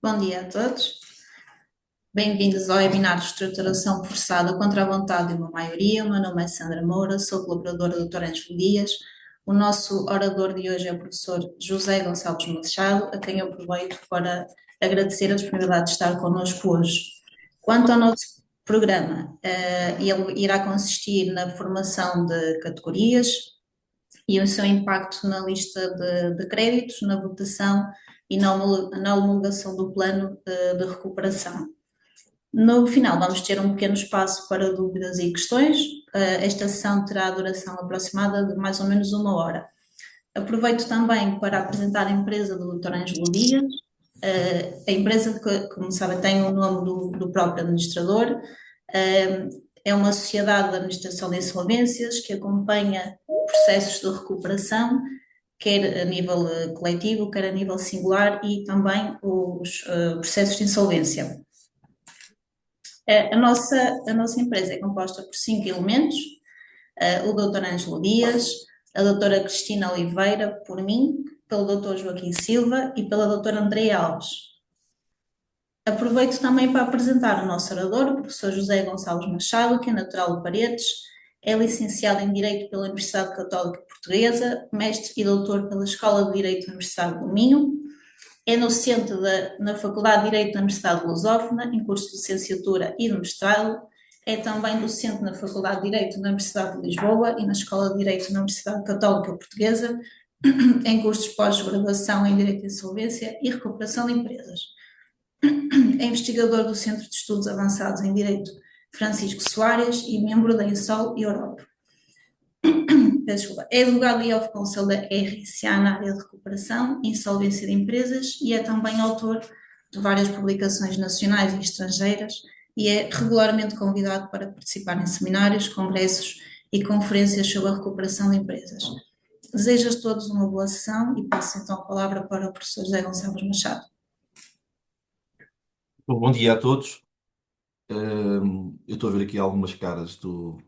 Bom dia a todos. Bem-vindos ao webinar de Estruturação Forçada contra a Vontade de uma Maioria. O meu nome é Sandra Moura, sou colaboradora do Dr. Ângelo Dias. O nosso orador de hoje é o professor José Gonçalves Machado, a quem eu aproveito para agradecer a disponibilidade de estar connosco hoje. Quanto ao nosso programa, ele irá consistir na formação de categorias e o seu impacto na lista de créditos, na votação e na homologação do plano de recuperação. No final, vamos ter um pequeno espaço para dúvidas e questões. Esta sessão terá a duração aproximada de mais ou menos uma hora. Aproveito também para apresentar a empresa do Dr. Ângelo Dias. A empresa, que, como sabem, tem o nome do próprio administrador. É uma sociedade de administração de insolvências que acompanha processos de recuperação, quer a nível coletivo, quer a nível singular, e também os processos de insolvência. A nossa empresa é composta por 5 elementos: o Dr. Ângelo Dias, a doutora Cristina Oliveira, por mim, pelo Dr. Joaquim Silva e pela doutora Andreia Alves. Aproveito também para apresentar o nosso orador, o professor José Gonçalves Machado, que é natural de Paredes, é licenciado em Direito pela Universidade Católica Portuguesa, mestre e doutor pela Escola de Direito da Universidade do Minho, é docente na Faculdade de Direito da Universidade de Lusófona, em curso de licenciatura e de mestrado. É também docente na Faculdade de Direito da Universidade de Lisboa e na Escola de Direito da Universidade Católica Portuguesa, em cursos de pós-graduação em Direito de Insolvência e Recuperação de Empresas. É investigador do Centro de Estudos Avançados em Direito Francisco Soares e membro da INSOL Europe. Desculpa. É advogado e of counsel da RCA na área de recuperação e insolvência de empresas e é também autor de várias publicações nacionais e estrangeiras e é regularmente convidado para participar em seminários, congressos e conferências sobre a recuperação de empresas. Desejo a todos uma boa sessão e passo então a palavra para o professor José Gonçalves Machado. Bom dia a todos. Eu estou a ver aqui algumas caras do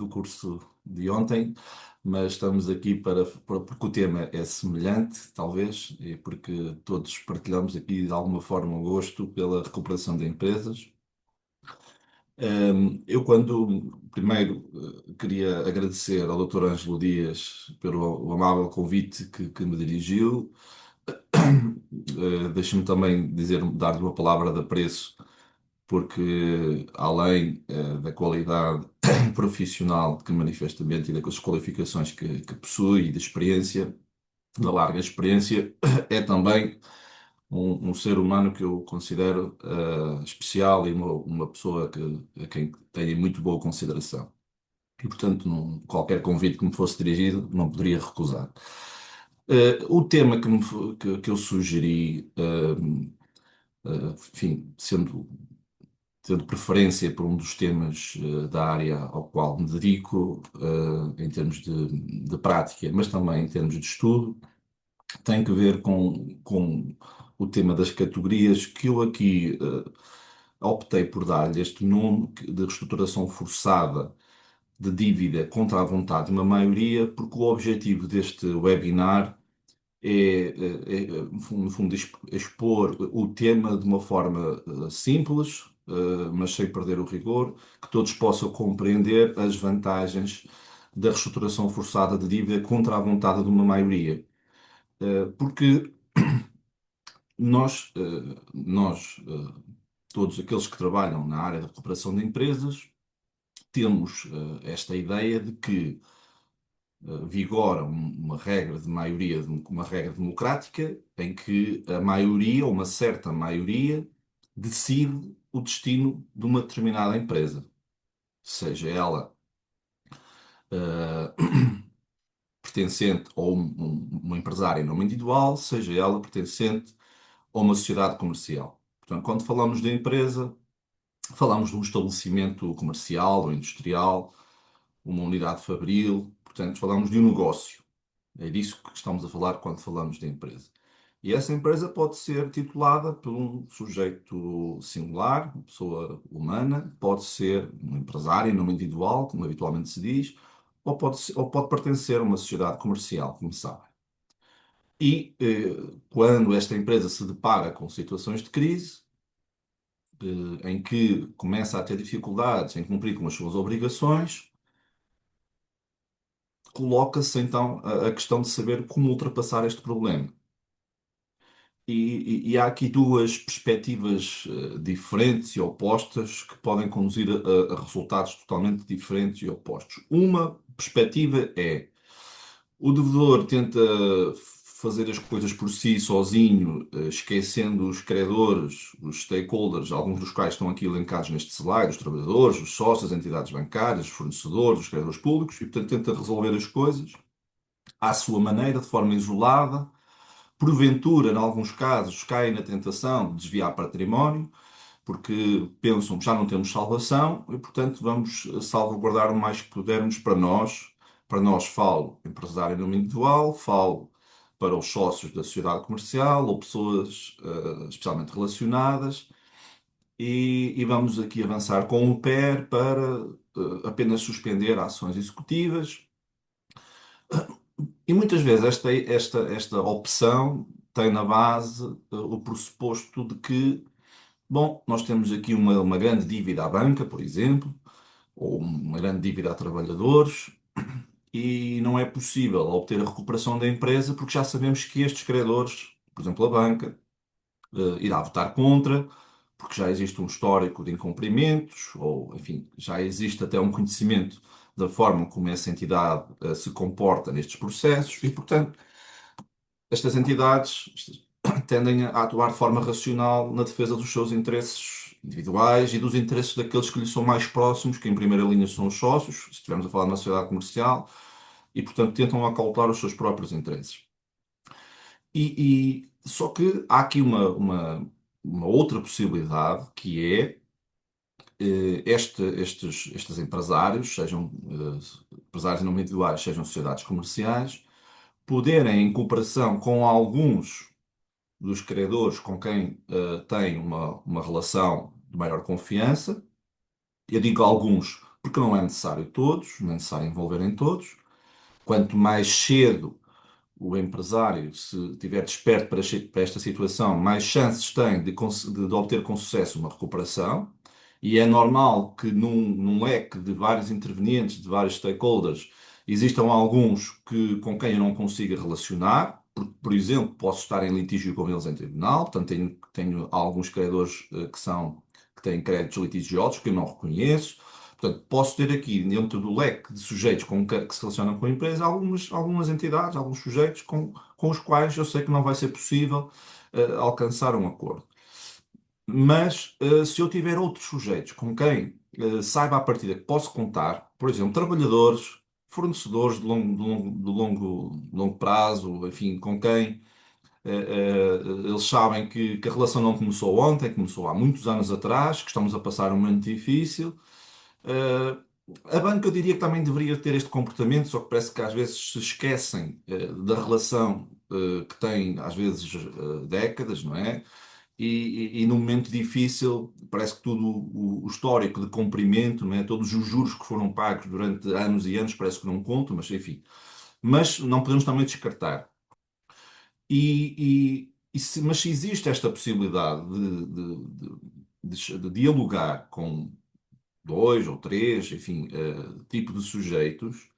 curso de ontem, mas estamos aqui porque o tema é semelhante, talvez, e porque todos partilhamos aqui de alguma forma o gosto pela recuperação de empresas. Eu, quando primeiro queria agradecer ao Dr. Ângelo Dias pelo o amável convite que me dirigiu. Deixe-me também dar-lhe uma palavra de apreço porque além da qualidade profissional que manifestamente e das qualificações que possui e da experiência, da larga experiência, é também um ser humano que eu considero especial e uma pessoa a quem tenho muito boa consideração. E, portanto, qualquer convite que me fosse dirigido, não poderia recusar. O tema que eu sugeri, enfim, tendo preferência por um dos temas da área ao qual me dedico, em termos de prática, mas também em termos de estudo, tem que ver com o tema das categorias, que eu aqui optei por dar-lhe este nome de reestruturação forçada de dívida contra a vontade de uma maioria, porque o objetivo deste webinar no fundo, expor o tema de uma forma simples, mas sem perder o rigor, que todos possam compreender as vantagens da reestruturação forçada de dívida contra a vontade de uma maioria. Porque todos aqueles que trabalham na área da recuperação de empresas, temos esta ideia de que vigora uma regra de maioria, uma regra democrática, em que a maioria, ou uma certa maioria, decide o destino de uma determinada empresa, seja ela eh, pertencente a um empresário em nome individual, seja ela pertencente a uma sociedade comercial. Portanto, quando falamos de empresa, falamos de um estabelecimento comercial ou industrial, uma unidade fabril, portanto, falamos de um negócio. É disso que estamos a falar quando falamos de empresa. E essa empresa pode ser titulada por um sujeito singular, uma pessoa humana, pode ser um empresário em nome individual, como habitualmente se diz, ou pode pertencer a uma sociedade comercial, como sabem. E quando esta empresa se depara com situações de crise, em que começa a ter dificuldades em cumprir com as suas obrigações, coloca-se então a questão de saber como ultrapassar este problema. E há aqui duas perspectivas diferentes e opostas que podem conduzir a resultados totalmente diferentes e opostos. Uma perspectiva é o devedor tenta fazer as coisas por si sozinho, esquecendo os credores, os stakeholders, alguns dos quais estão aqui elencados neste slide, os trabalhadores, os sócios, as entidades bancárias, os fornecedores, os credores públicos, e portanto tenta resolver as coisas à sua maneira, de forma isolada. Porventura, em alguns casos, caem na tentação de desviar património, porque pensam que já não temos salvação e, portanto, vamos salvaguardar o mais que pudermos para nós. Para nós, falo empresário no individual, falo para os sócios da sociedade comercial ou pessoas especialmente relacionadas, e vamos aqui avançar com o PER para apenas suspender ações executivas. E muitas vezes esta opção tem na base o pressuposto de que, bom, nós temos aqui uma grande dívida à banca, por exemplo, ou uma grande dívida a trabalhadores, e não é possível obter a recuperação da empresa porque já sabemos que estes credores, por exemplo, a banca, irá votar contra, porque já existe um histórico de incumprimentos, ou, enfim, já existe até um conhecimento da forma como essa entidade se comporta nestes processos, e, portanto, estas entidades tendem a atuar de forma racional na defesa dos seus interesses individuais e dos interesses daqueles que lhes são mais próximos, que em primeira linha são os sócios, se estivermos a falar de uma sociedade comercial, e, portanto, tentam acautelar os seus próprios interesses. Só que há aqui uma outra possibilidade, que é estes empresários, sejam empresários não individuais, sejam sociedades comerciais, poderem, em cooperação com alguns dos credores com quem têm uma relação de maior confiança, eu digo alguns porque não é necessário todos, não é necessário envolverem todos, quanto mais cedo o empresário se estiver desperto para esta situação, mais chances tem de obter com sucesso uma recuperação. E é normal que num leque de vários intervenientes, de vários stakeholders, existam alguns com quem eu não consiga relacionar. Por exemplo, posso estar em litígio com eles em tribunal, portanto, tenho alguns credores que têm créditos litigiosos que eu não reconheço. Portanto, posso ter aqui, dentro do leque de sujeitos que se relacionam com a empresa, algumas entidades, alguns sujeitos com os quais eu sei que não vai ser possível alcançar um acordo. Mas se eu tiver outros sujeitos com quem saiba à partida que posso contar, por exemplo, trabalhadores, fornecedores de longo prazo, enfim, com quem eles sabem que a relação não começou ontem, começou há muitos anos atrás, que estamos a passar um momento difícil. Uh, a banca eu diria que também deveria ter este comportamento, só que parece que às vezes se esquecem da relação que têm às vezes décadas, não é? E num momento difícil parece que tudo o histórico de cumprimento, não é? Todos os juros que foram pagos durante anos e anos parece que não contam, mas enfim. Mas não podemos também descartar. Mas se existe esta possibilidade de dialogar com dois ou três, enfim, tipo de sujeitos,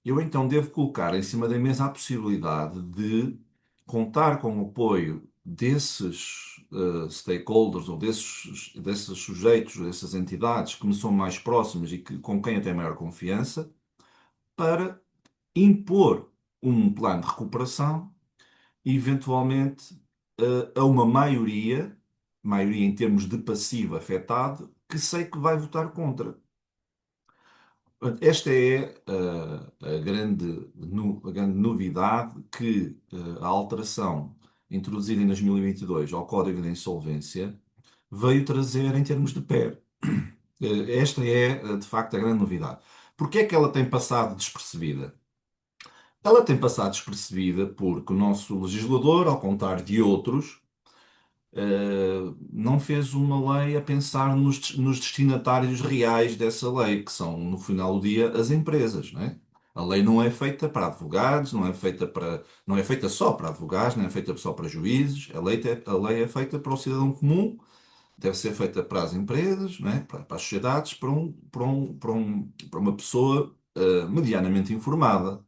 eu então devo colocar em cima da mesa a possibilidade de contar com o apoio desses stakeholders ou desses sujeitos, dessas entidades que me são mais próximas e com quem eu tenho maior confiança, para impor um plano de recuperação, eventualmente a uma maioria em termos de passivo afetado, que sei que vai votar contra. Esta é a grande novidade que a alteração introduzida em 2022 ao Código de Insolvência veio trazer em termos de PER. Esta é, de facto, a grande novidade. Porquê é que ela tem passado despercebida? Ela tem passado despercebida porque o nosso legislador, ao contrário de outros, não fez uma lei a pensar nos destinatários reais dessa lei, que são, no final do dia, as empresas, não é? A lei não é feita para advogados, não é feita só para advogados, não é feita só para juízes. A lei é feita para o cidadão comum, deve ser feita para as empresas, não é? Para as sociedades, para uma pessoa medianamente informada.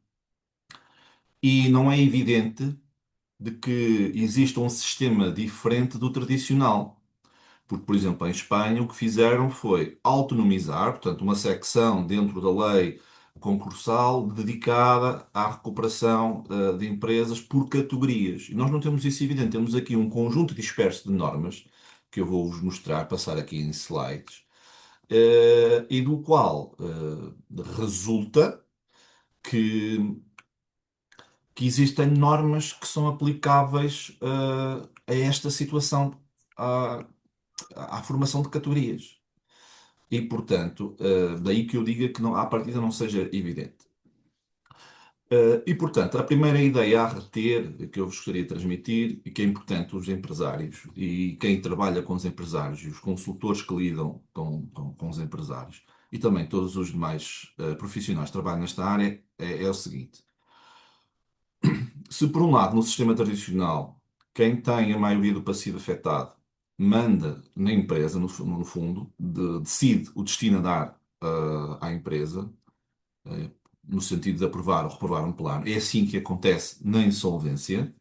E não é evidente de que exista um sistema diferente do tradicional. Porque, por exemplo, em Espanha, o que fizeram foi autonomizar, portanto, uma secção dentro da lei concursal dedicada à recuperação de empresas por categorias. E nós não temos isso evidente. Temos aqui um conjunto disperso de normas, que eu vou-vos mostrar, passar aqui em slides, e do qual resulta que, que existem normas que são aplicáveis a esta situação, à formação de categorias. E, portanto, daí que eu diga que não, à partida não seja evidente. E, portanto, a primeira ideia a reter, que eu vos gostaria de transmitir, e que é importante os empresários e quem trabalha com os empresários e os consultores que lidam com os empresários e também todos os demais profissionais que trabalham nesta área, é o seguinte. Se, por um lado, no sistema tradicional, quem tem a maioria do passivo afetado manda na empresa, no fundo, decide o destino a dar à empresa, eh, no sentido de aprovar ou reprovar um plano. É assim que acontece na insolvência.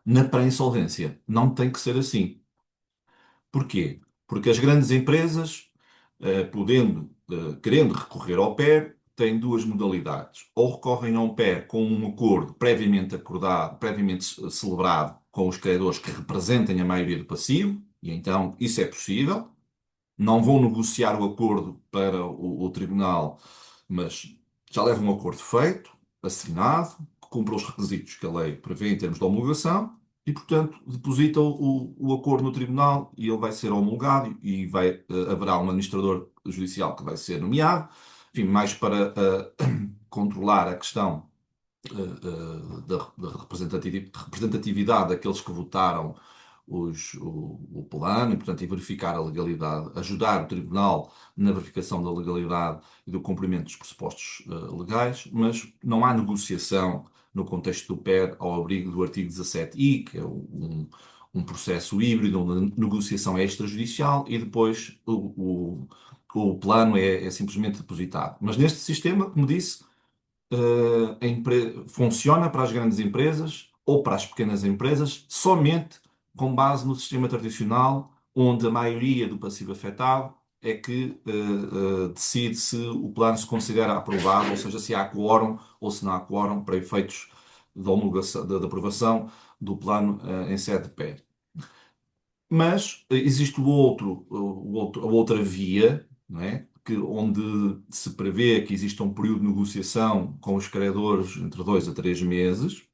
Na pré-insolvência não tem que ser assim. Porquê? Porque as grandes empresas, querendo recorrer ao PER, têm duas modalidades. Ou recorrem a um PER com um acordo previamente acordado, previamente celebrado com os credores que representem a maioria do passivo, e então isso é possível. Não vão negociar o acordo para o tribunal, mas já levam um acordo feito, assinado, que cumpre os requisitos que a lei prevê em termos de homologação, e, portanto, depositam o acordo no tribunal e ele vai ser homologado e haverá um administrador judicial que vai ser nomeado, enfim, mais para controlar a questão da representatividade daqueles que votaram o plano e, portanto, e verificar a legalidade, ajudar o Tribunal na verificação da legalidade e do cumprimento dos pressupostos legais, mas não há negociação no contexto do PER ao abrigo do artigo 17i, que é um processo híbrido, uma negociação extrajudicial e depois o plano é simplesmente depositado. Mas neste sistema, como disse, funciona para as grandes empresas ou para as pequenas empresas somente com base no sistema tradicional, onde a maioria do passivo afetado é que decide se o plano se considera aprovado, ou seja, se há quórum ou se não há quórum para efeitos da homologação, da aprovação do plano em sede de PER. Mas existe a outra via, não é? Onde se prevê que exista um período de negociação com os credores entre 2 a 3 meses,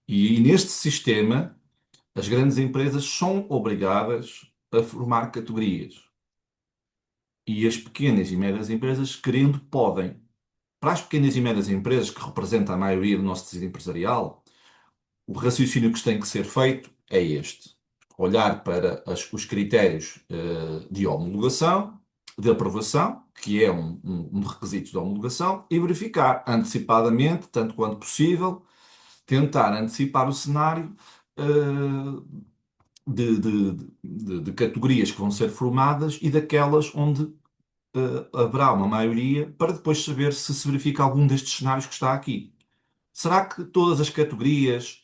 e neste sistema as grandes empresas são obrigadas a formar categorias. E as pequenas e médias empresas, querendo, podem. Para as pequenas e médias empresas, que representam a maioria do nosso tecido empresarial, o raciocínio que tem que ser feito é este: olhar para os critérios de homologação, de aprovação, que é um dos requisitos da homologação, e verificar antecipadamente, tanto quanto possível, tentar antecipar o cenário de categorias que vão ser formadas e daquelas onde haverá uma maioria, para depois saber se verifica algum destes cenários que está aqui. Será que todas as categorias,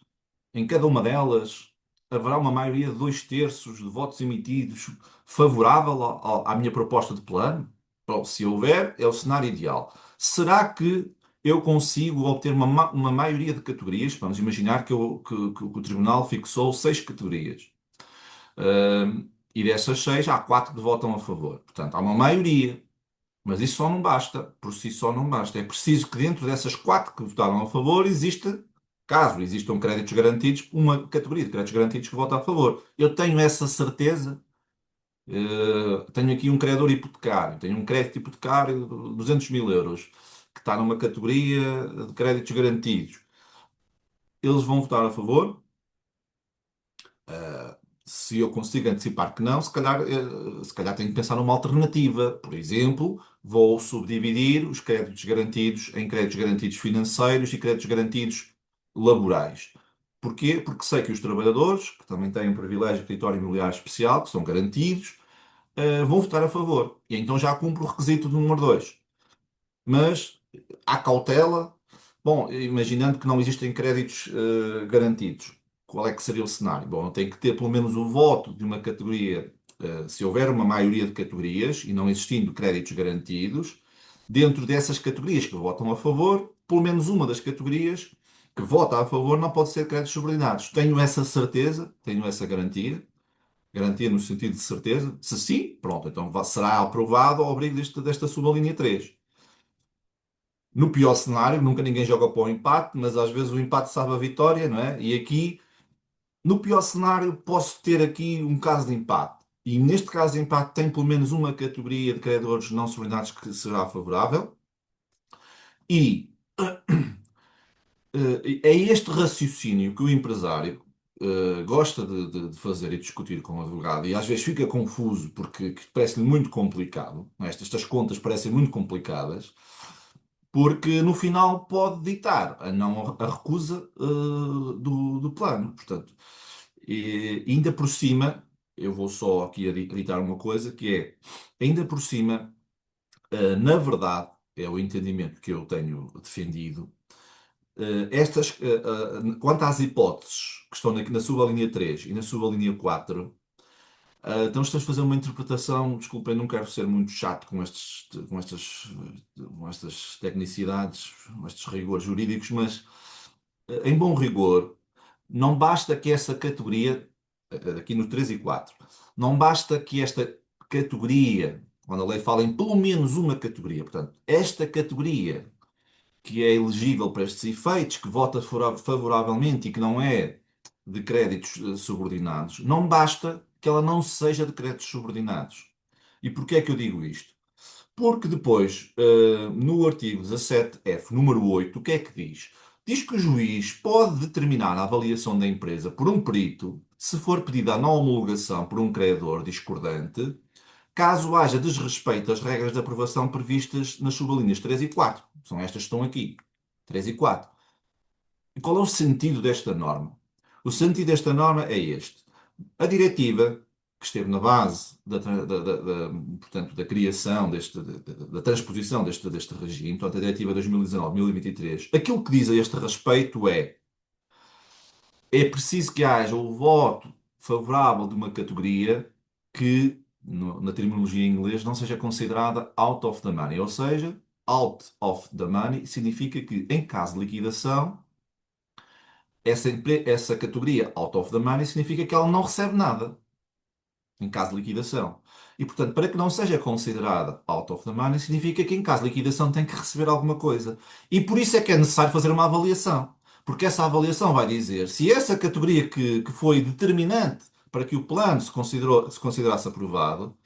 em cada uma delas, haverá uma maioria de 2/3 de votos emitidos favorável à minha proposta de plano? Bom, se houver, é o cenário ideal. Será que eu consigo obter uma maioria de categorias? Vamos imaginar que o Tribunal fixou 6 categorias. E dessas 6, há 4 que votam a favor. Portanto, há uma maioria. Mas isso só não basta, por si só não basta. É preciso que dentro dessas 4 que votaram a favor, caso existam créditos garantidos, uma categoria de créditos garantidos que vota a favor. Eu tenho essa certeza. Tenho aqui um credor hipotecário, tenho um crédito hipotecário de 200 mil euros, que está numa categoria de créditos garantidos. Eles vão votar a favor? se eu consigo antecipar que não, se calhar tenho que pensar numa alternativa. Por exemplo, vou subdividir os créditos garantidos em créditos garantidos financeiros e créditos garantidos laborais. Porquê? Porque sei que os trabalhadores, que também têm um privilégio de creditório imobiliário especial, que são garantidos, vão votar a favor. E então já cumpro o requisito do número 2. Mas há cautela. Bom, imaginando que não existem créditos garantidos, qual é que seria o cenário? Bom, eu tenho que ter pelo menos o voto de uma categoria, se houver uma maioria de categorias e não existindo créditos garantidos, dentro dessas categorias que votam a favor, pelo menos uma das categorias que vota a favor não pode ser créditos subordinados. Tenho essa certeza, tenho essa garantia. Garantia no sentido de certeza? Se sim, pronto, então será aprovado ao abrigo desta subalínea 3. No pior cenário, nunca ninguém joga para o empate, mas às vezes o empate sabe a vitória, não é? E aqui, no pior cenário, posso ter aqui um caso de empate. E neste caso de empate tem pelo menos uma categoria de credores não subordinados que será favorável. E é este raciocínio que o empresário gosta de fazer e discutir com o advogado e às vezes fica confuso porque parece-lhe muito complicado, não é? Estas contas parecem muito complicadas, porque no final pode ditar a não a recusa do plano. Portanto, e ainda por cima, eu vou só aqui editar uma coisa, que é, ainda por cima, na verdade, é o entendimento que eu tenho defendido, quanto às hipóteses que estão na sublinha 3 e na sublinha 4, então estamos a fazer uma interpretação, desculpem, não quero ser muito chato com estas tecnicidades, com estes rigores jurídicos, mas em bom rigor, não basta que essa categoria, aqui no 3 e 4, não basta que esta categoria, quando a lei fala em pelo menos uma categoria, portanto, esta categoria que é elegível para estes efeitos, que vota favoravelmente e que não é de créditos subordinados, não basta que ela não seja de créditos subordinados. E porquê é que eu digo isto? Porque depois, no artigo 17F, número 8, o que é que diz? Diz que o juiz pode determinar a avaliação da empresa por um perito, se for pedida a não homologação por um credor discordante, caso haja desrespeito às regras de aprovação previstas nas subalíneas 3 e 4. São estas que estão aqui. 3 e 4. E qual é o sentido desta norma? O sentido desta norma é este. A diretiva, que esteve na base portanto, da criação, da transposição deste regime, portanto, a diretiva 2019-1023, aquilo que diz a este respeito é preciso que haja o voto favorável de uma categoria que, na terminologia em inglês, não seja considerada out of the money. Ou seja, out of the money significa que, em caso de liquidação, essa categoria out of the money significa que ela não recebe nada em caso de liquidação. E, portanto, para que não seja considerada out of the money, significa que em caso de liquidação tem que receber alguma coisa. E por isso é que é necessário fazer uma avaliação. Porque essa avaliação vai dizer se essa categoria que foi determinante para que o plano se considerasse aprovado,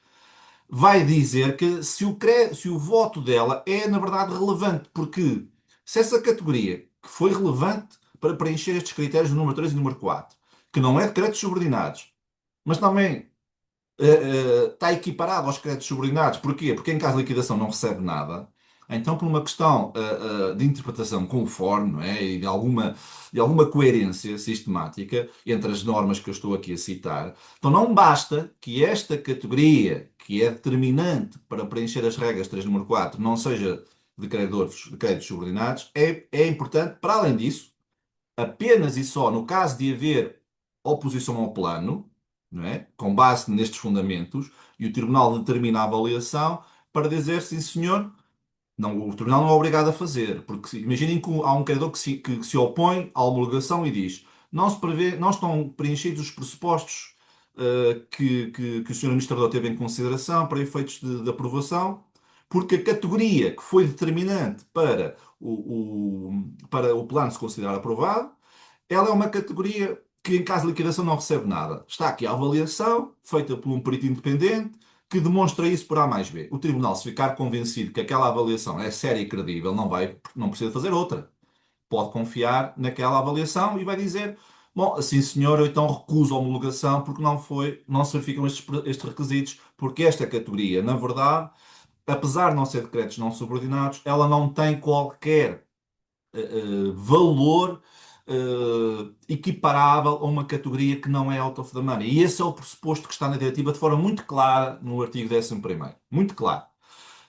vai dizer que se o voto dela é, na verdade, relevante. Porque se essa categoria que foi relevante para preencher estes critérios do número 3 e número 4, que não é de créditos subordinados, mas também está equiparado aos créditos subordinados. Porquê? Porque em caso de liquidação não recebe nada. Então, por uma questão de interpretação conforme, não é? E de alguma coerência sistemática entre as normas que eu estou aqui a citar, então não basta que esta categoria, que é determinante para preencher as regras 3 número 4, não seja de créditos subordinados, é importante, para além disso, apenas e só no caso de haver oposição ao plano, não é? Com base nestes fundamentos, e o Tribunal determina a avaliação para dizer, sim senhor, não, o Tribunal não é obrigado a fazer, porque imaginem que há um credor que se opõe à homologação e diz não se prevê, não estão preenchidos os pressupostos que o Sr. Administrador teve em consideração para efeitos de aprovação, porque a categoria que foi determinante para o plano se considerar aprovado, ela é uma categoria que, em caso de liquidação, não recebe nada. Está aqui a avaliação, feita por um perito independente, que demonstra isso por A mais B. O tribunal, se ficar convencido que aquela avaliação é séria e credível, não precisa fazer outra. Pode confiar naquela avaliação e vai dizer: Bom, sim senhor, eu então recuso a homologação porque não se verificam estes requisitos, porque esta categoria, na verdade, apesar de não ser de créditos não subordinados, ela não tem qualquer valor equiparável a uma categoria que não é out of the money. E esse é o pressuposto que está na diretiva de forma muito clara no artigo 11º. Muito claro.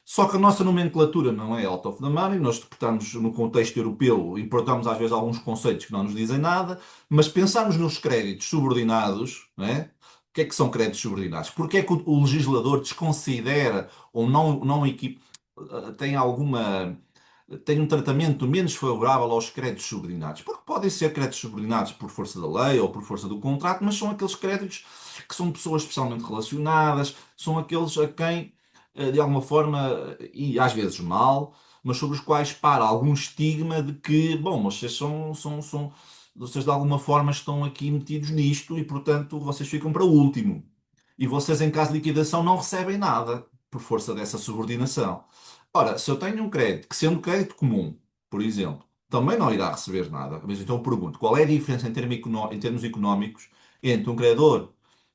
Só que a nossa nomenclatura não é out of the money, nós interpretamos no contexto europeu, importamos às vezes alguns conceitos que não nos dizem nada, mas pensamos nos créditos subordinados, não é? O que é que são créditos subordinados? Porque é que o legislador desconsidera ou tem alguma tem um tratamento menos favorável aos créditos subordinados? Porque podem ser créditos subordinados por força da lei ou por força do contrato, mas são aqueles créditos que são pessoas especialmente relacionadas, são aqueles a quem de alguma forma, e às vezes mal, mas sobre os quais para algum estigma de que, bom, vocês vocês de alguma forma estão aqui metidos nisto e, portanto, vocês ficam para o último. E vocês, em caso de liquidação, não recebem nada por força dessa subordinação. Ora, se eu tenho um crédito, que sendo crédito comum, por exemplo, também não irá receber nada, mas então eu pergunto, qual é a diferença em termos económicos entre um credor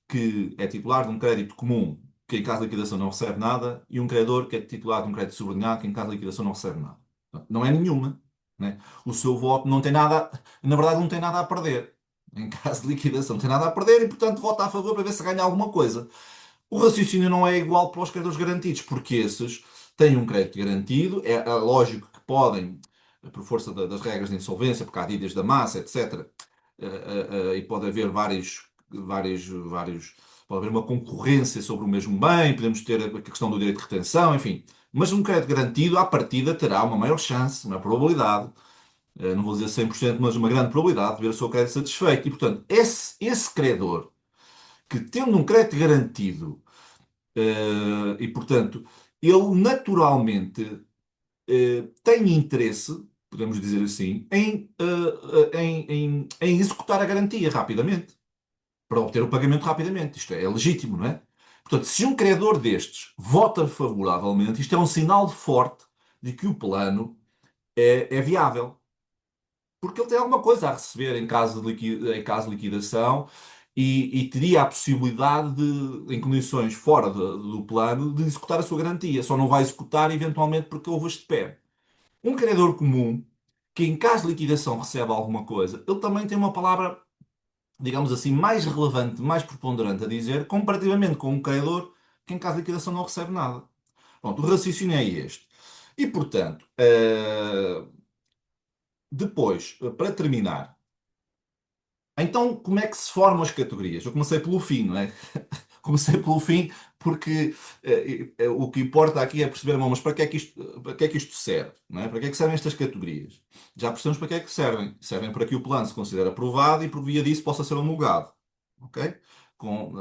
que é titular de um crédito comum que em caso de liquidação não recebe nada, e um credor que é titular de um crédito subordinado, que em caso de liquidação não recebe nada. Não é nenhuma, né? O seu voto não tem nada, na verdade, não tem nada a perder. Em caso de liquidação, não tem nada a perder e, portanto, vota a favor para ver se ganha alguma coisa. O raciocínio não é igual para os credores garantidos, porque esses têm um crédito garantido, é lógico que podem, por força das regras de insolvência, porque há dívidas da massa, etc., e pode haver pode haver uma concorrência sobre o mesmo bem, podemos ter a questão do direito de retenção, enfim. Mas um crédito garantido, à partida, terá uma maior chance, uma probabilidade, não vou dizer 100%, mas uma grande probabilidade de ver o seu crédito satisfeito. E, portanto, esse credor, que tendo um crédito garantido, e, portanto, ele naturalmente tem interesse, podemos dizer assim, em executar a garantia rapidamente, para obter o pagamento rapidamente. Isto é legítimo, não é? Portanto, se um credor destes vota favoravelmente, isto é um sinal forte de que o plano é viável. Porque ele tem alguma coisa a receber em caso de liquidação e teria a possibilidade de, em condições fora do plano, de executar a sua garantia. Só não vai executar eventualmente porque houve este pé. Um credor comum, que em caso de liquidação recebe alguma coisa, ele também tem uma palavra, digamos assim, mais relevante, mais preponderante a dizer, comparativamente com um credor que em caso de liquidação não recebe nada. Pronto, o raciocínio é este. E, portanto, depois, para terminar, então como é que se formam as categorias? Eu comecei pelo fim, não é? Comecei pelo fim porque o que importa aqui é perceber, bom, mas para que é que isto serve? Não é? Para que é que servem estas categorias? Já percebemos para que é que servem. Servem para que o plano se considere aprovado e por via disso possa ser homologado. Ok?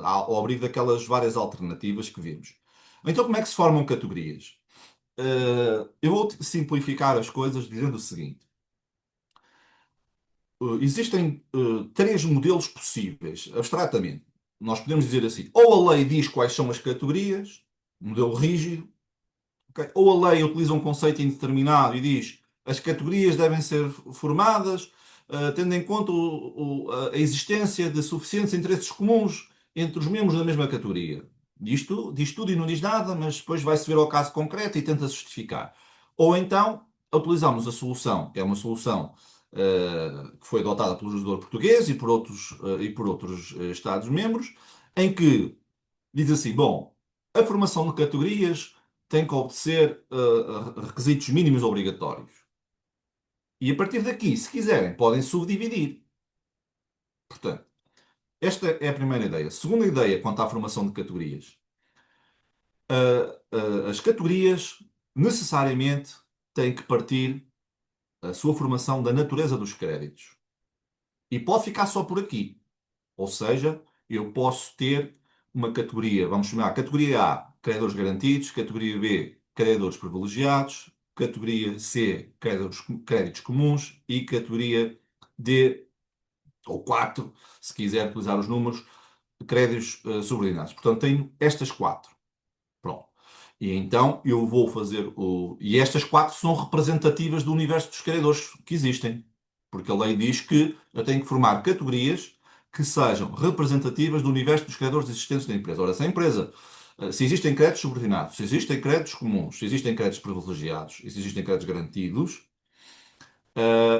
Ao abrigo daquelas várias alternativas que vimos. Então como é que se formam categorias? Eu vou simplificar as coisas dizendo o seguinte. Existem três modelos possíveis, abstratamente. Nós podemos dizer assim: ou a lei diz quais são as categorias, modelo rígido, ok? Ou a lei utiliza um conceito indeterminado e diz as categorias devem ser formadas tendo em conta a existência de suficientes interesses comuns entre os membros da mesma categoria. Diz tudo e não diz nada, mas depois vai-se ver ao caso concreto e tenta justificar. Ou então utilizamos a solução, que é uma solução que foi adotada pelo legislador português e por outros Estados-membros, em que diz assim: bom, a formação de categorias tem que obedecer requisitos mínimos obrigatórios. E a partir daqui, se quiserem, podem subdividir. Portanto, esta é a primeira ideia. Segunda ideia, quanto à formação de categorias. As categorias necessariamente têm que partir a sua formação da natureza dos créditos. E pode ficar só por aqui. Ou seja, eu posso ter uma categoria, vamos chamar a categoria A, credores garantidos, categoria B, credores privilegiados, categoria C, créditos comuns e categoria D, ou 4, se quiser utilizar os números, créditos subordinados. Portanto, tenho estas quatro. Pronto. E então eu vou fazer o. E estas quatro são representativas do universo dos credores que existem. porque a lei diz que eu tenho que formar categorias que sejam representativas do universo dos credores existentes na empresa. Ora, se a empresa, se existem créditos subordinados, se existem créditos comuns, se existem créditos privilegiados e se existem créditos garantidos,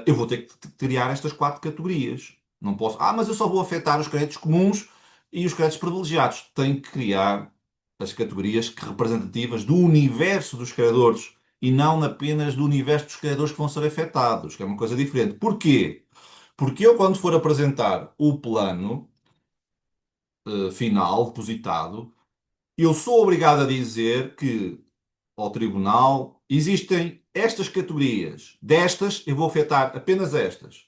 eu vou ter que criar estas quatro categorias. Não posso, mas eu só vou afetar os créditos comuns e os créditos privilegiados. Tenho que criar as categorias representativas do universo dos credores e não apenas do universo dos credores que vão ser afetados, que é uma coisa diferente. Porquê? Porque eu, quando for apresentar o plano final, depositado, eu sou obrigado a dizer que ao tribunal existem estas categorias. Destas, eu vou afetar apenas estas.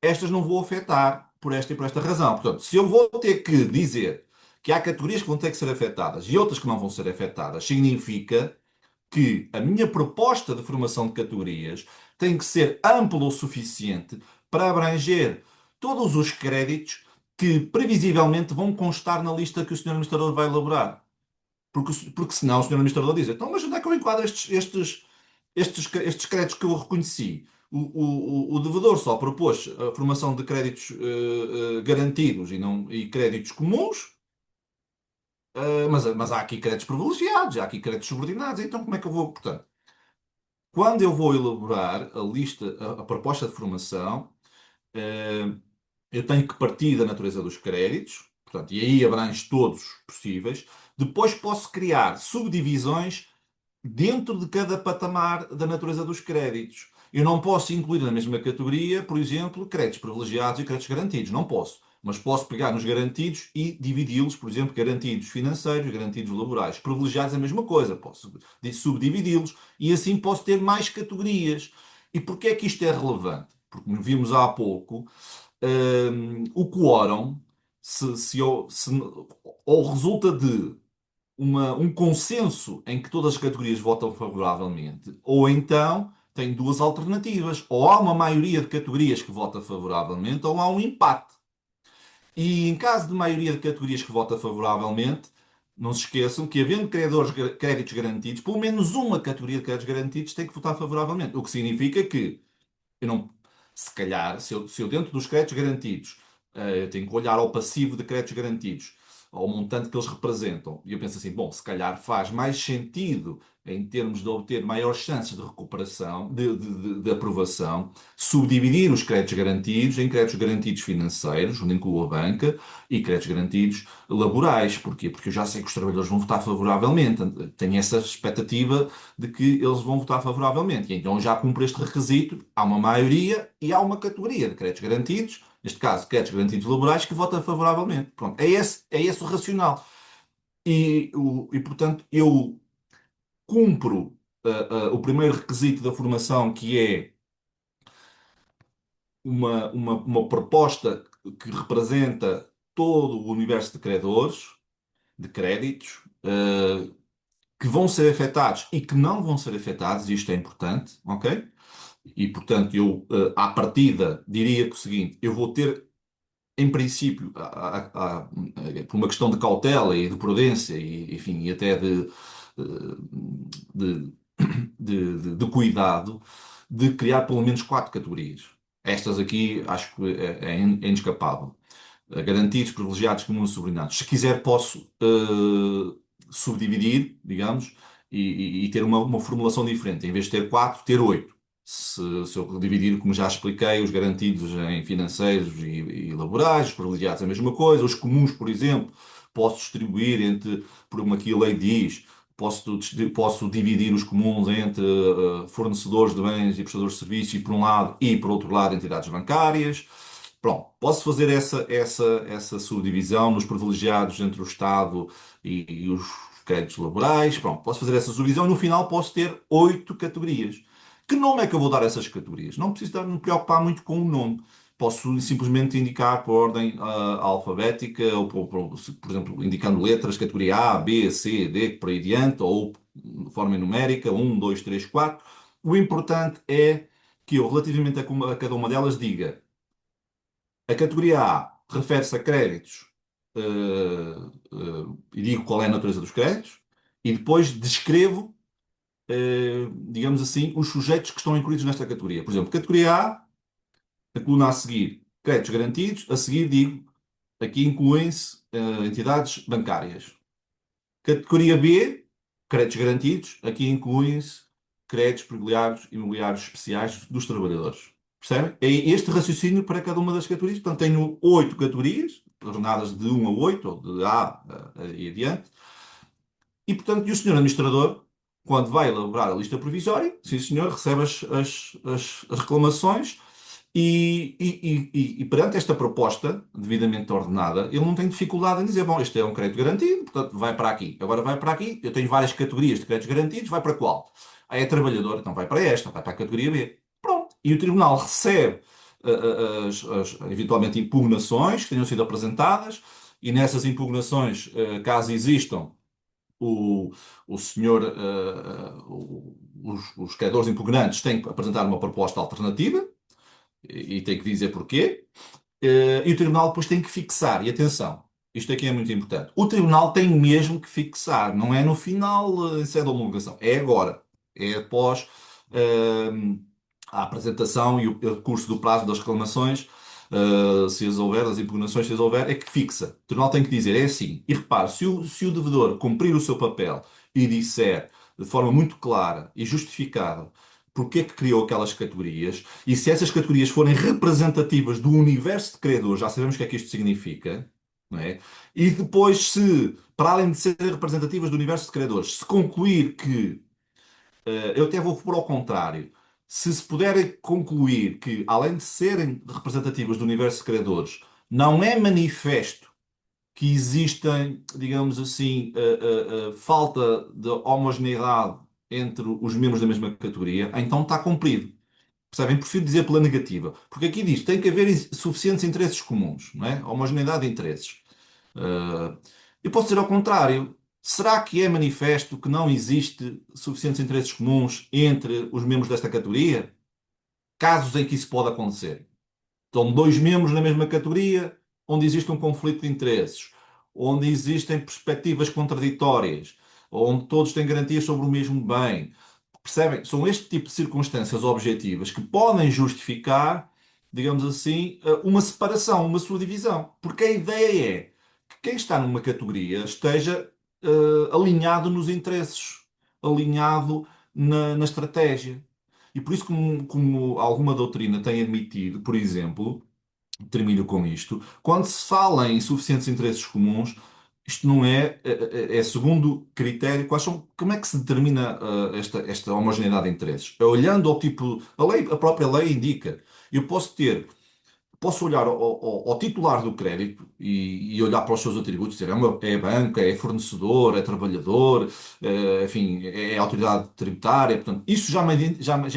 Estas não vou afetar por esta e por esta razão. Portanto, se eu vou ter que dizer que há categorias que vão ter que ser afetadas e outras que não vão ser afetadas, significa que a minha proposta de formação de categorias tem que ser ampla o suficiente para abranger todos os créditos que previsivelmente vão constar na lista que o senhor administrador vai elaborar. Porque senão o senhor administrador diz, então, mas onde é que eu enquadro estes créditos que eu reconheci? O devedor só propôs a formação de créditos garantidos e créditos comuns, mas há aqui créditos privilegiados, há aqui créditos subordinados, então como é que eu vou? Portanto, quando eu vou elaborar a lista, a proposta de formação, eh, eu tenho que partir da natureza dos créditos, portanto, e aí abrange todos os possíveis. Depois posso criar subdivisões dentro de cada patamar da natureza dos créditos. Eu não posso incluir na mesma categoria, por exemplo, créditos privilegiados e créditos garantidos. Não posso. Mas posso pegar nos garantidos e dividi-los, por exemplo, garantidos financeiros, garantidos laborais. Privilegiados é a mesma coisa. Posso subdividi-los e assim posso ter mais categorias. E porquê é que isto é relevante? Porque vimos há pouco, o quórum, se ou resulta de um consenso em que todas as categorias votam favoravelmente, ou então tem duas alternativas. Ou há uma maioria de categorias que vota favoravelmente, ou há um empate. E em caso de maioria de categorias que vota favoravelmente, não se esqueçam que, havendo créditos garantidos, pelo menos uma categoria de créditos garantidos tem que votar favoravelmente. O que significa que eu não, se calhar, se eu dentro dos créditos garantidos, eu tenho que olhar ao passivo de créditos garantidos, ao montante que eles representam, e eu penso assim, bom, se calhar faz mais sentido, em termos de obter maiores chances de recuperação, de aprovação, subdividir os créditos garantidos em créditos garantidos financeiros, onde incluo a banca, e créditos garantidos laborais. Porquê? Porque eu já sei que os trabalhadores vão votar favoravelmente. Tenho essa expectativa de que eles vão votar favoravelmente. E então já cumpre este requisito, há uma maioria e há uma categoria de créditos garantidos, neste caso, créditos garantidos laborais, que vota favoravelmente. Pronto, é esse o racional. Portanto, eu cumpro o primeiro requisito da formação, que é uma proposta que representa todo o universo de credores, de créditos, que vão ser afetados e que não vão ser afetados, isto é importante, ok? E, portanto, eu, à partida, diria que o seguinte: eu vou ter, em princípio, por uma questão de cautela e de prudência, e, enfim, e até de, de cuidado, de criar pelo menos quatro categorias. Estas aqui acho que é inescapável. Garantidos, privilegiados, comuns e subordinados. Se quiser, posso subdividir, digamos, e ter uma formulação diferente. Em vez de ter quatro, ter oito. Se eu dividir, como já expliquei, os garantidos em financeiros e laborais, os privilegiados é a mesma coisa, os comuns, por exemplo, posso distribuir entre, por uma que a lei diz, posso dividir os comuns entre fornecedores de bens e prestadores de serviços, por um lado, e por outro lado, entidades bancárias. Pronto, posso fazer essa subdivisão nos privilegiados entre o Estado e os créditos laborais. Pronto, posso fazer essa subdivisão e no final posso ter oito categorias. Que nome é que eu vou dar a essas categorias? Não preciso me preocupar muito com o nome. Posso simplesmente indicar por ordem alfabética, ou por exemplo, indicando letras, categoria A, B, C, D, por aí adiante, ou de forma numérica, um, 2, 3, 4. O importante é que eu, relativamente a cada uma delas, diga: a categoria A refere-se a créditos, e digo qual é a natureza dos créditos, e depois descrevo, digamos assim, os sujeitos que estão incluídos nesta categoria. Por exemplo, categoria A, A coluna a seguir, créditos garantidos. A seguir digo, aqui incluem-se entidades bancárias. Categoria B, créditos garantidos. Aqui incluem-se créditos privilegiados imobiliários especiais dos trabalhadores. Percebem? É este raciocínio para cada uma das categorias. Portanto, tenho 8 categorias, ordenadas de 1 a 8, ou de A e adiante. E, portanto, e o senhor administrador, quando vai elaborar a lista provisória, sim senhor, recebe as reclamações e perante esta proposta devidamente ordenada, ele não tem dificuldade em dizer, bom, este é um crédito garantido, portanto vai para aqui. Agora vai para aqui, eu tenho várias categorias de créditos garantidos, vai para qual? Ah, é trabalhador, então vai para esta, vai para a categoria B. Pronto. E o tribunal recebe eventualmente impugnações que tenham sido apresentadas e nessas impugnações, caso existam, o, o senhor, os credores impugnantes têm que apresentar uma proposta alternativa e tem que dizer porquê. E o tribunal depois tem que fixar. E atenção, isto aqui é muito importante. O tribunal tem mesmo que fixar, não é no final, em sede de homologação, é agora. É após a apresentação e o curso do prazo das reclamações, se as houver, das impugnações, se as houver, é que fixa. O tribunal tem que dizer, é assim. E repare, se o devedor cumprir o seu papel e disser de forma muito clara e justificada porque é que criou aquelas categorias, e se essas categorias forem representativas do universo de credores, já sabemos o que é que isto significa, não é? E depois, se, para além de serem representativas do universo de credores, se concluir que, eu até vou por ao contrário, se puderem concluir que, além de serem representativas do universo de credores, não é manifesto que existem, digamos assim, falta de homogeneidade entre os membros da mesma categoria, então está cumprido. Percebem? Prefiro dizer pela negativa. Porque aqui diz tem que haver suficientes interesses comuns, não é? Homogeneidade de interesses. Uh, eu posso dizer ao contrário. Será que é manifesto que não existe suficientes interesses comuns entre os membros desta categoria? Casos em que isso pode acontecer. Estão dois membros na mesma categoria, onde existe um conflito de interesses, onde existem perspectivas contraditórias, onde todos têm garantias sobre o mesmo bem. Percebem? São este tipo de circunstâncias objetivas que podem justificar, digamos assim, uma separação, uma subdivisão. Porque a ideia é que quem está numa categoria esteja alinhado nos interesses, alinhado na estratégia. E por isso, como alguma doutrina tem admitido, por exemplo, termino com isto, quando se fala em suficientes interesses comuns, isto não é segundo critério, como é que se determina esta homogeneidade de interesses? É olhando ao tipo, a própria lei indica, eu posso olhar ao titular do crédito e olhar para os seus atributos, dizer, é banca, é fornecedor, é trabalhador, enfim, é autoridade tributária, portanto, isso já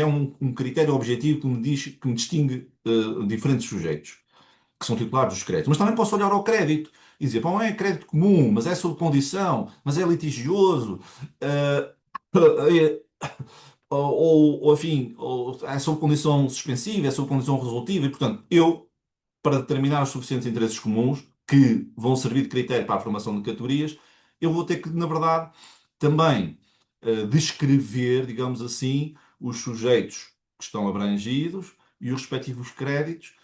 é um critério objetivo que me diz, que me distingue diferentes sujeitos que são titulares dos créditos. Mas também posso olhar ao crédito e dizer, bom, é crédito comum, mas é sob condição, mas é litigioso, eh, eh, enfim, ou é sob condição suspensiva, é sob condição resolutiva, e portanto, para determinar os suficientes interesses comuns, que vão servir de critério para a formação de categorias, eu vou ter que, na verdade, também descrever, digamos assim, os sujeitos que estão abrangidos e os respectivos créditos,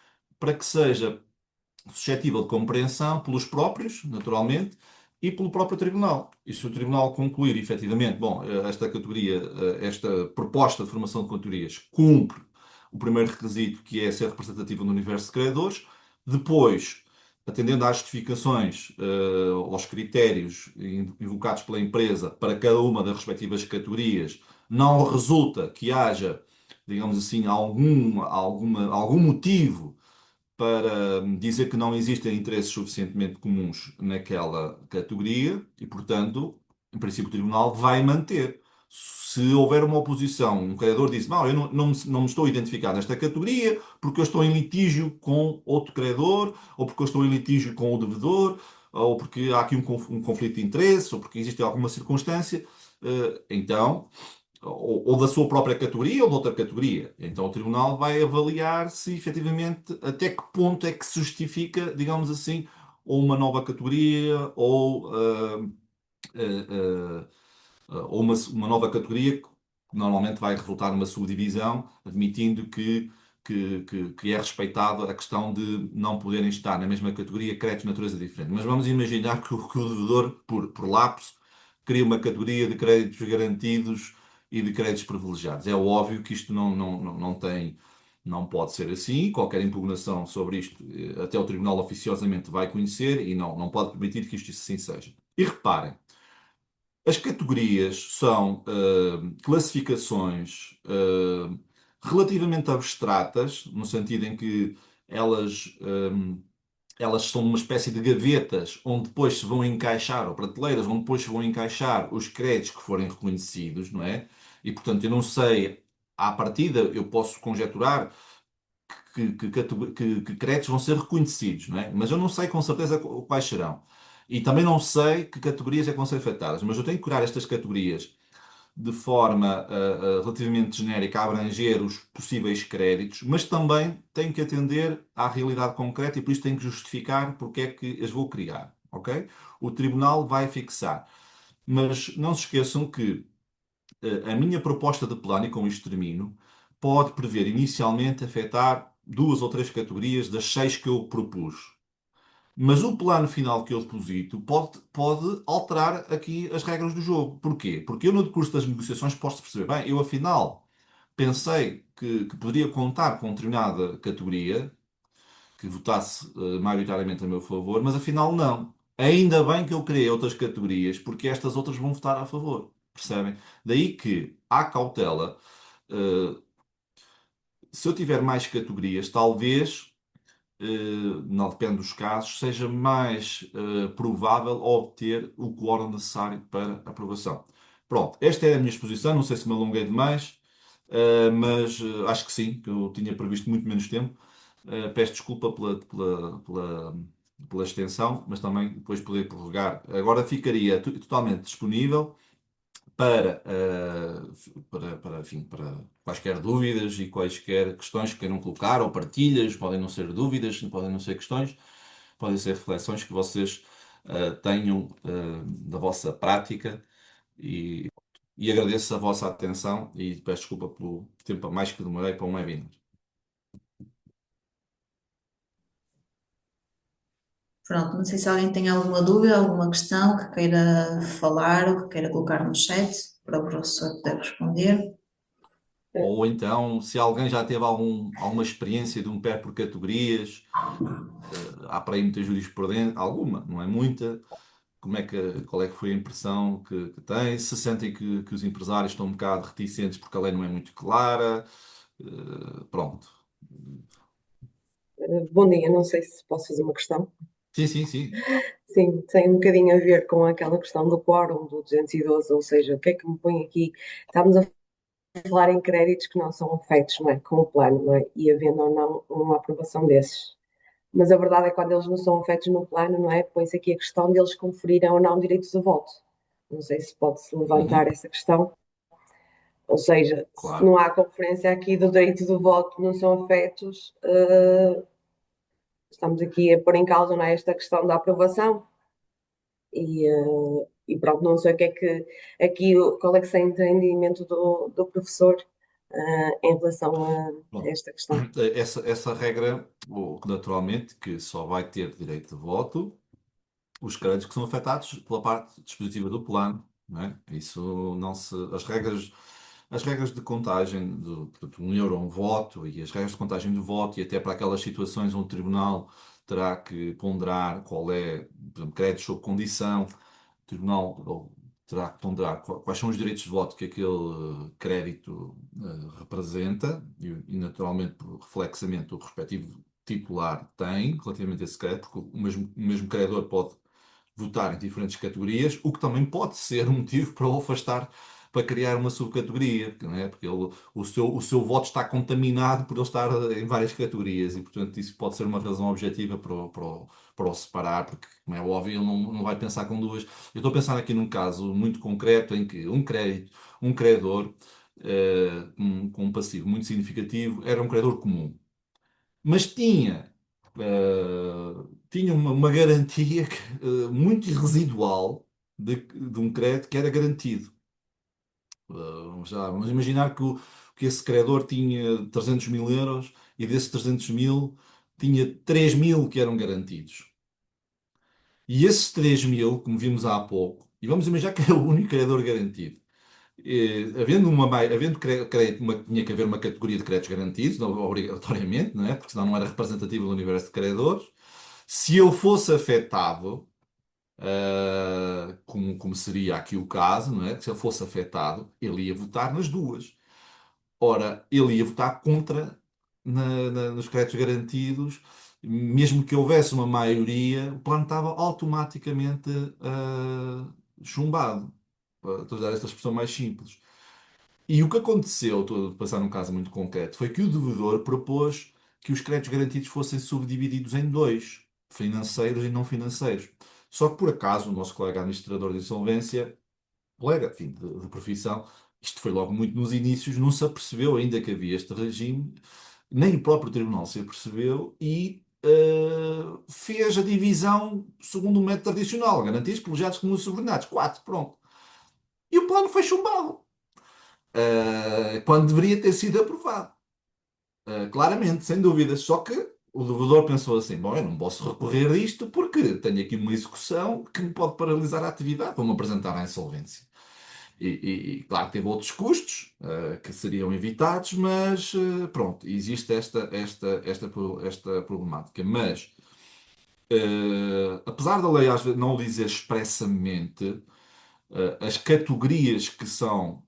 para que seja suscetível de compreensão pelos próprios, naturalmente, e pelo próprio tribunal. E se o tribunal concluir, efetivamente, bom, esta categoria, esta proposta de formação de categorias cumpre o primeiro requisito, que é ser representativa no universo de credores, depois, atendendo às justificações, aos critérios invocados pela empresa para cada uma das respectivas categorias, não resulta que haja, digamos assim, algum motivo para dizer que não existem interesses suficientemente comuns naquela categoria e, portanto, em princípio, o tribunal vai manter. Se houver uma oposição, um credor diz, não, eu não me estou identificado nesta categoria porque eu estou em litígio com outro credor, ou porque eu estou em litígio com o devedor, ou porque há aqui um conflito de interesses, ou porque existe alguma circunstância, então ou da sua própria categoria ou de outra categoria. Então o tribunal vai avaliar se efetivamente até que ponto é que se justifica, digamos assim, ou uma nova categoria ou uma nova categoria que normalmente vai resultar numa subdivisão, admitindo que que é respeitado a questão de não poderem estar na mesma categoria créditos de natureza diferente. Mas vamos imaginar que o devedor, por lapso, cria uma categoria de créditos garantidos e de créditos privilegiados. É óbvio que isto não tem, não pode ser assim. Qualquer impugnação sobre isto, até o Tribunal oficiosamente vai conhecer e não pode permitir que isto assim seja. E reparem, as categorias são classificações relativamente abstratas, no sentido em que elas, elas são uma espécie de gavetas onde depois se vão encaixar, ou prateleiras onde depois se vão encaixar os créditos que forem reconhecidos, não é? E portanto eu não sei, à partida eu posso conjecturar que créditos vão ser reconhecidos, não é? Mas eu não sei com certeza quais serão. E também não sei que categorias é que vão ser afetadas, mas eu tenho que curar estas categorias de forma relativamente genérica a abranger os possíveis créditos, mas também tenho que atender à realidade concreta e por isso tenho que justificar porque é que as vou criar, ok? O tribunal vai fixar. Mas não se esqueçam que a minha proposta de plano, e com isto termino, pode prever inicialmente afetar duas ou três categorias das seis que eu propus. Mas o plano final que eu deposito pode alterar aqui as regras do jogo. Porquê? Porque eu, no decurso das negociações, posso perceber, bem, eu afinal pensei que poderia contar com determinada categoria que votasse maioritariamente a meu favor, mas afinal não. Ainda bem que eu criei outras categorias, porque estas outras vão votar a favor. Percebem? Daí que há cautela. eh, Se eu tiver mais categorias, talvez não depende dos casos, seja mais provável obter o quórum necessário para aprovação. Pronto, esta é a minha exposição, não sei se me alonguei demais, mas acho que sim, que eu tinha previsto muito menos tempo. Peço desculpa pela extensão, mas também depois poder prorrogar. Agora ficaria totalmente disponível enfim, para quaisquer dúvidas e quaisquer questões que queiram colocar, ou partilhas, podem não ser dúvidas, podem não ser questões, podem ser reflexões que vocês tenham da vossa prática e, e agradeço a vossa atenção e peço desculpa pelo tempo a mais que demorei para um webinar. Pronto, não sei se alguém tem alguma dúvida, alguma questão que queira falar ou que queira colocar no chat para o professor poder responder. Ou então, se alguém já teve alguma experiência de um pé por categorias, há para aí muita jurisprudência, alguma, não é muita. Qual é que foi a impressão que tem? Se sentem que os empresários estão um bocado reticentes porque a lei não é muito clara. Pronto. Bom dia, não sei se posso fazer uma questão. Sim, sim, sim. Sim, tem um bocadinho a ver com aquela questão do quórum do 212, ou seja, o que é que me põe aqui? Estamos a falar em créditos que não são afetos, não é? Com o plano, não é? E havendo ou não uma aprovação desses. Mas a verdade é que quando eles não são afetos no plano, não é? Põe-se aqui a questão deles conferirem ou não direitos de voto. Não sei se pode-se levantar Uhum, essa questão. Ou seja, se claro. não há conferência aqui do direito de voto, não são afetos, estamos aqui a pôr em causa, não é, esta questão da aprovação e pronto, não sei o que é que aqui, qual é que será o entendimento do professor em relação a Bom, esta questão. essa regra, naturalmente, que só vai ter direito de voto os créditos que são afetados pela parte dispositiva do plano, não é? Isso não se. As regras de contagem portanto, 1 euro um voto e as regras de contagem do voto e até para aquelas situações onde o tribunal terá que ponderar qual é, por exemplo, créditos sob condição, o tribunal terá que ponderar quais são os direitos de voto que aquele crédito representa e, naturalmente, reflexamente, o respectivo titular tem relativamente a esse crédito, porque o mesmo credor pode votar em diferentes categorias, o que também pode ser um motivo para o afastar, para criar uma subcategoria, não é? Porque o seu voto está contaminado por ele estar em várias categorias e, portanto, isso pode ser uma razão objetiva para o separar, porque, como é óbvio, ele não vai pensar com duas. Eu estou a pensar aqui num caso muito concreto em que um credor com um passivo muito significativo era um credor comum, mas tinha uma garantia muito residual de um crédito que era garantido. Vamos imaginar que esse credor tinha 300 mil euros e desses 300 mil tinha 3 mil que eram garantidos. E esses 3 mil, como vimos há pouco, e vamos imaginar que era o único credor garantido, havendo crédito, tinha que haver uma categoria de créditos garantidos, não, obrigatoriamente, não é? Porque senão não era representativo do universo de credores. Se ele fosse afetado, como seria aqui o caso, não é? Se ele fosse afetado, ele ia votar nas duas. Ora, ele ia votar contra nos créditos garantidos, mesmo que houvesse uma maioria, o plano estava automaticamente chumbado. Estou a usar esta expressão mais simples. E o que aconteceu, estou a passar num caso muito concreto, foi que o devedor propôs que os créditos garantidos fossem subdivididos em dois, financeiros e não financeiros. Só que por acaso o nosso colega administrador de insolvência, colega, enfim, de profissão, isto foi logo muito nos inícios, não se apercebeu ainda que havia este regime, nem o próprio tribunal se apercebeu e fez a divisão segundo o método tradicional, garantias privilegiados como subordinados, quatro, pronto. E o plano foi chumbado, quando deveria ter sido aprovado. Claramente, sem dúvida. Só que o devedor pensou assim: bom, eu não posso recorrer a isto porque tenho aqui uma execução que me pode paralisar a atividade, vou-me apresentar à insolvência. Claro, teve outros custos que seriam evitados, mas pronto, existe esta problemática. Mas, apesar da lei às vezes não o dizer expressamente, as categorias que são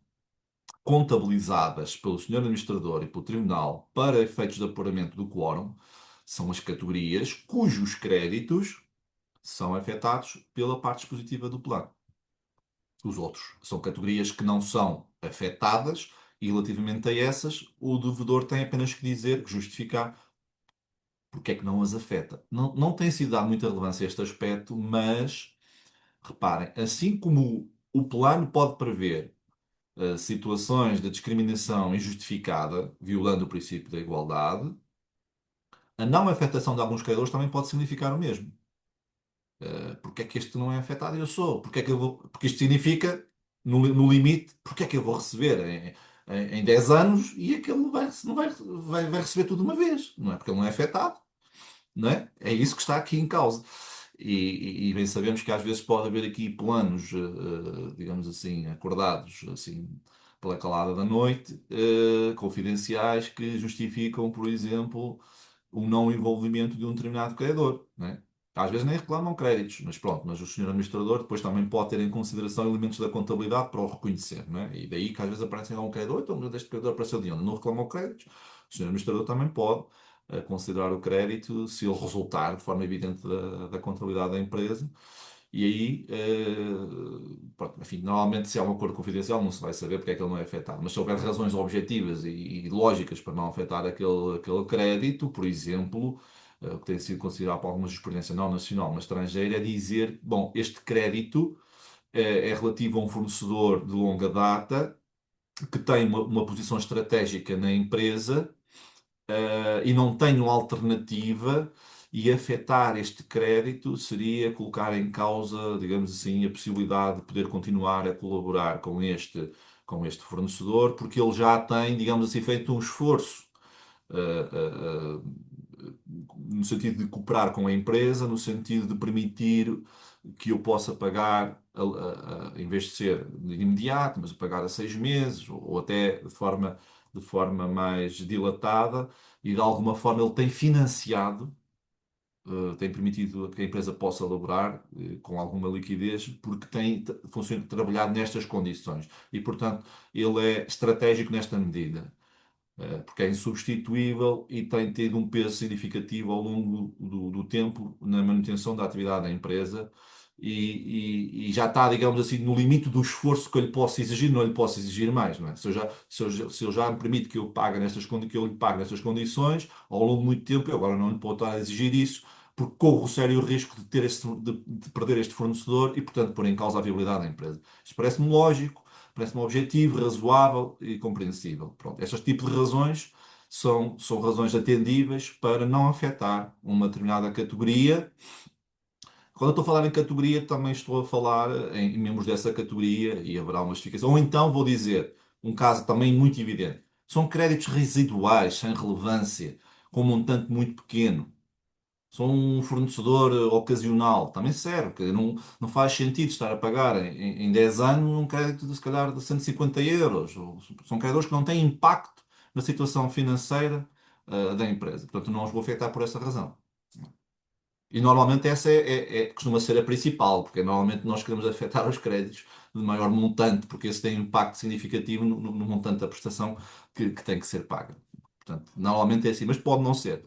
contabilizadas pelo senhor administrador e pelo tribunal para efeitos de apuramento do quórum são as categorias cujos créditos são afetados pela parte dispositiva do plano. Os outros são categorias que não são afetadas e relativamente a essas o devedor tem apenas que dizer, que justificar porque é que não as afeta. Não tem sido dado muita relevância a este aspecto, mas reparem, assim como o plano pode prever situações de discriminação injustificada, violando o princípio da igualdade, a não afetação de alguns credores também pode significar o mesmo. Porque é que este não é afetado e eu sou? Porque é que eu vou... Porque isto significa, no limite, porque é que eu vou receber em 10 anos e aquele não vai receber tudo de uma vez? Não é porque ele não é afetado, não é? É isso que está aqui em causa. E bem sabemos que às vezes pode haver aqui planos, digamos assim, acordados assim pela calada da noite, confidenciais, que justificam, por exemplo, o não envolvimento de um determinado credor, não é? Às vezes nem reclamam créditos, mas pronto, mas o senhor administrador depois também pode ter em consideração elementos da contabilidade para o reconhecer, não é? E daí que às vezes aparecem lá um credor, então mas este credor apareceu de onde? Não reclamam créditos. O senhor administrador também pode considerar o crédito se ele resultar de forma evidente da contabilidade da empresa. E aí, pronto, enfim, normalmente se há um acordo confidencial não se vai saber porque é que ele não é afetado. Mas se houver razões objetivas e lógicas para não afetar aquele crédito, por exemplo, o que tem sido considerado por alguma jurisprudência não nacional, mas estrangeira, é dizer, bom, este crédito é relativo a um fornecedor de longa data que tem uma posição estratégica na empresa e não tenho alternativa, e afetar este crédito seria colocar em causa, digamos assim, a possibilidade de poder continuar a colaborar com este fornecedor, porque ele já tem, digamos assim, feito um esforço no sentido de cooperar com a empresa, no sentido de permitir que eu possa pagar, em vez de ser de imediato, mas pagar a 6 meses, ou até de forma mais dilatada, e de alguma forma ele tem financiado, tem permitido que a empresa possa elaborar com alguma liquidez, porque tem trabalhado nestas condições. E, portanto, ele é estratégico nesta medida, porque é insubstituível e tem tido um peso significativo ao longo do tempo na manutenção da atividade da empresa e já está, digamos assim, no limite do esforço que eu lhe posso exigir, não lhe posso exigir mais, não é? Se eu já me permite que eu pague que eu lhe pague nestas condições, ao longo de muito tempo, eu agora não lhe posso estar a exigir isso, porque corro o sério risco de perder este fornecedor e, portanto, pôr em causa a viabilidade da empresa. Isto parece-me lógico, parece-me objetivo, razoável e compreensível. Pronto, estes tipos de razões são razões atendíveis para não afetar uma determinada categoria. Quando eu estou a falar em categoria, também estou a falar em membros dessa categoria e haverá uma justificação. Ou então vou dizer um caso também muito evidente. São créditos residuais, sem relevância. com um montante muito pequeno. Sou um fornecedor ocasional, também serve, porque não faz sentido estar a pagar em 10 anos um crédito de se calhar de 150 euros. São credores que não têm impacto na situação financeira da empresa. Portanto, não os vou afetar por essa razão. E normalmente essa costuma ser a principal, porque normalmente nós queremos afetar os créditos de maior montante, porque esse tem um impacto significativo no montante da prestação que tem que ser paga. Portanto, normalmente é assim, mas pode não ser.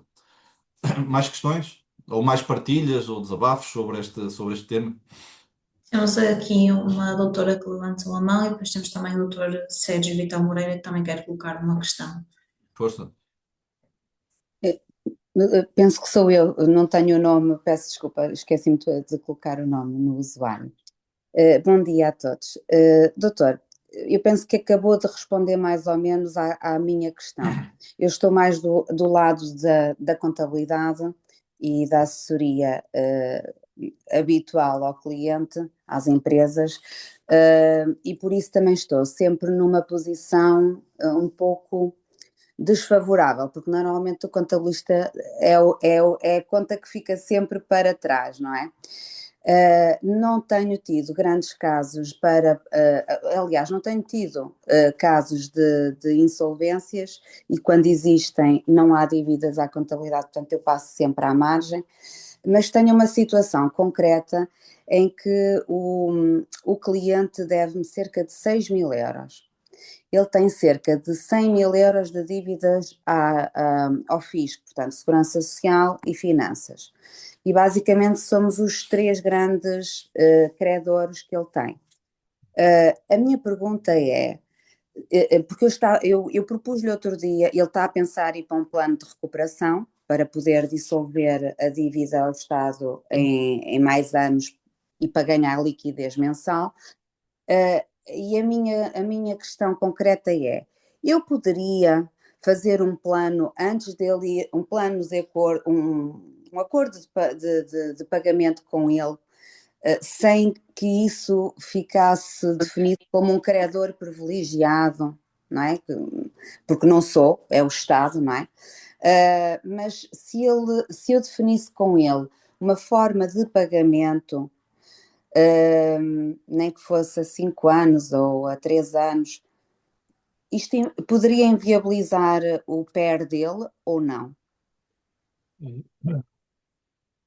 Mais questões? Ou mais partilhas ou desabafos sobre este tema? Temos aqui uma doutora que levantou a mão e depois temos também o doutor Sérgio Vital Moreira que também quer colocar uma questão. Força. Penso que sou eu não tenho o nome, peço desculpa, esqueci-me de colocar o nome no usuário. Bom dia a todos. Doutor, eu penso que acabou de responder mais ou menos à minha questão. Eu estou mais do lado da contabilidade e da assessoria habitual ao cliente, às empresas, e por isso também estou sempre numa posição um pouco desfavorável, porque normalmente o contabilista é a conta que fica sempre para trás, não é? Não tenho tido grandes casos aliás, não tenho tido casos de insolvências e quando existem não há dívidas à contabilidade, portanto eu passo sempre à margem, mas tenho uma situação concreta em que o cliente deve-me cerca de 6.000 euros. Ele tem cerca de 100.000 euros de dívidas ao fisco, portanto, Segurança Social e Finanças. E basicamente somos os três grandes credores que ele tem. A minha pergunta porque eu propus-lhe outro dia, ele está a pensar em ir para um plano de recuperação para poder dissolver a dívida ao Estado em mais anos e para ganhar liquidez mensal. E a minha questão concreta eu poderia fazer um plano antes dele, um plano de acordo, um acordo de pagamento com ele, sem que isso ficasse definido como um credor privilegiado, não é? Porque não sou, é o Estado, não é? Mas se eu definisse com ele uma forma de pagamento, nem que fosse a 5 anos ou a 3 anos, isto poderia inviabilizar o PER dele ou não?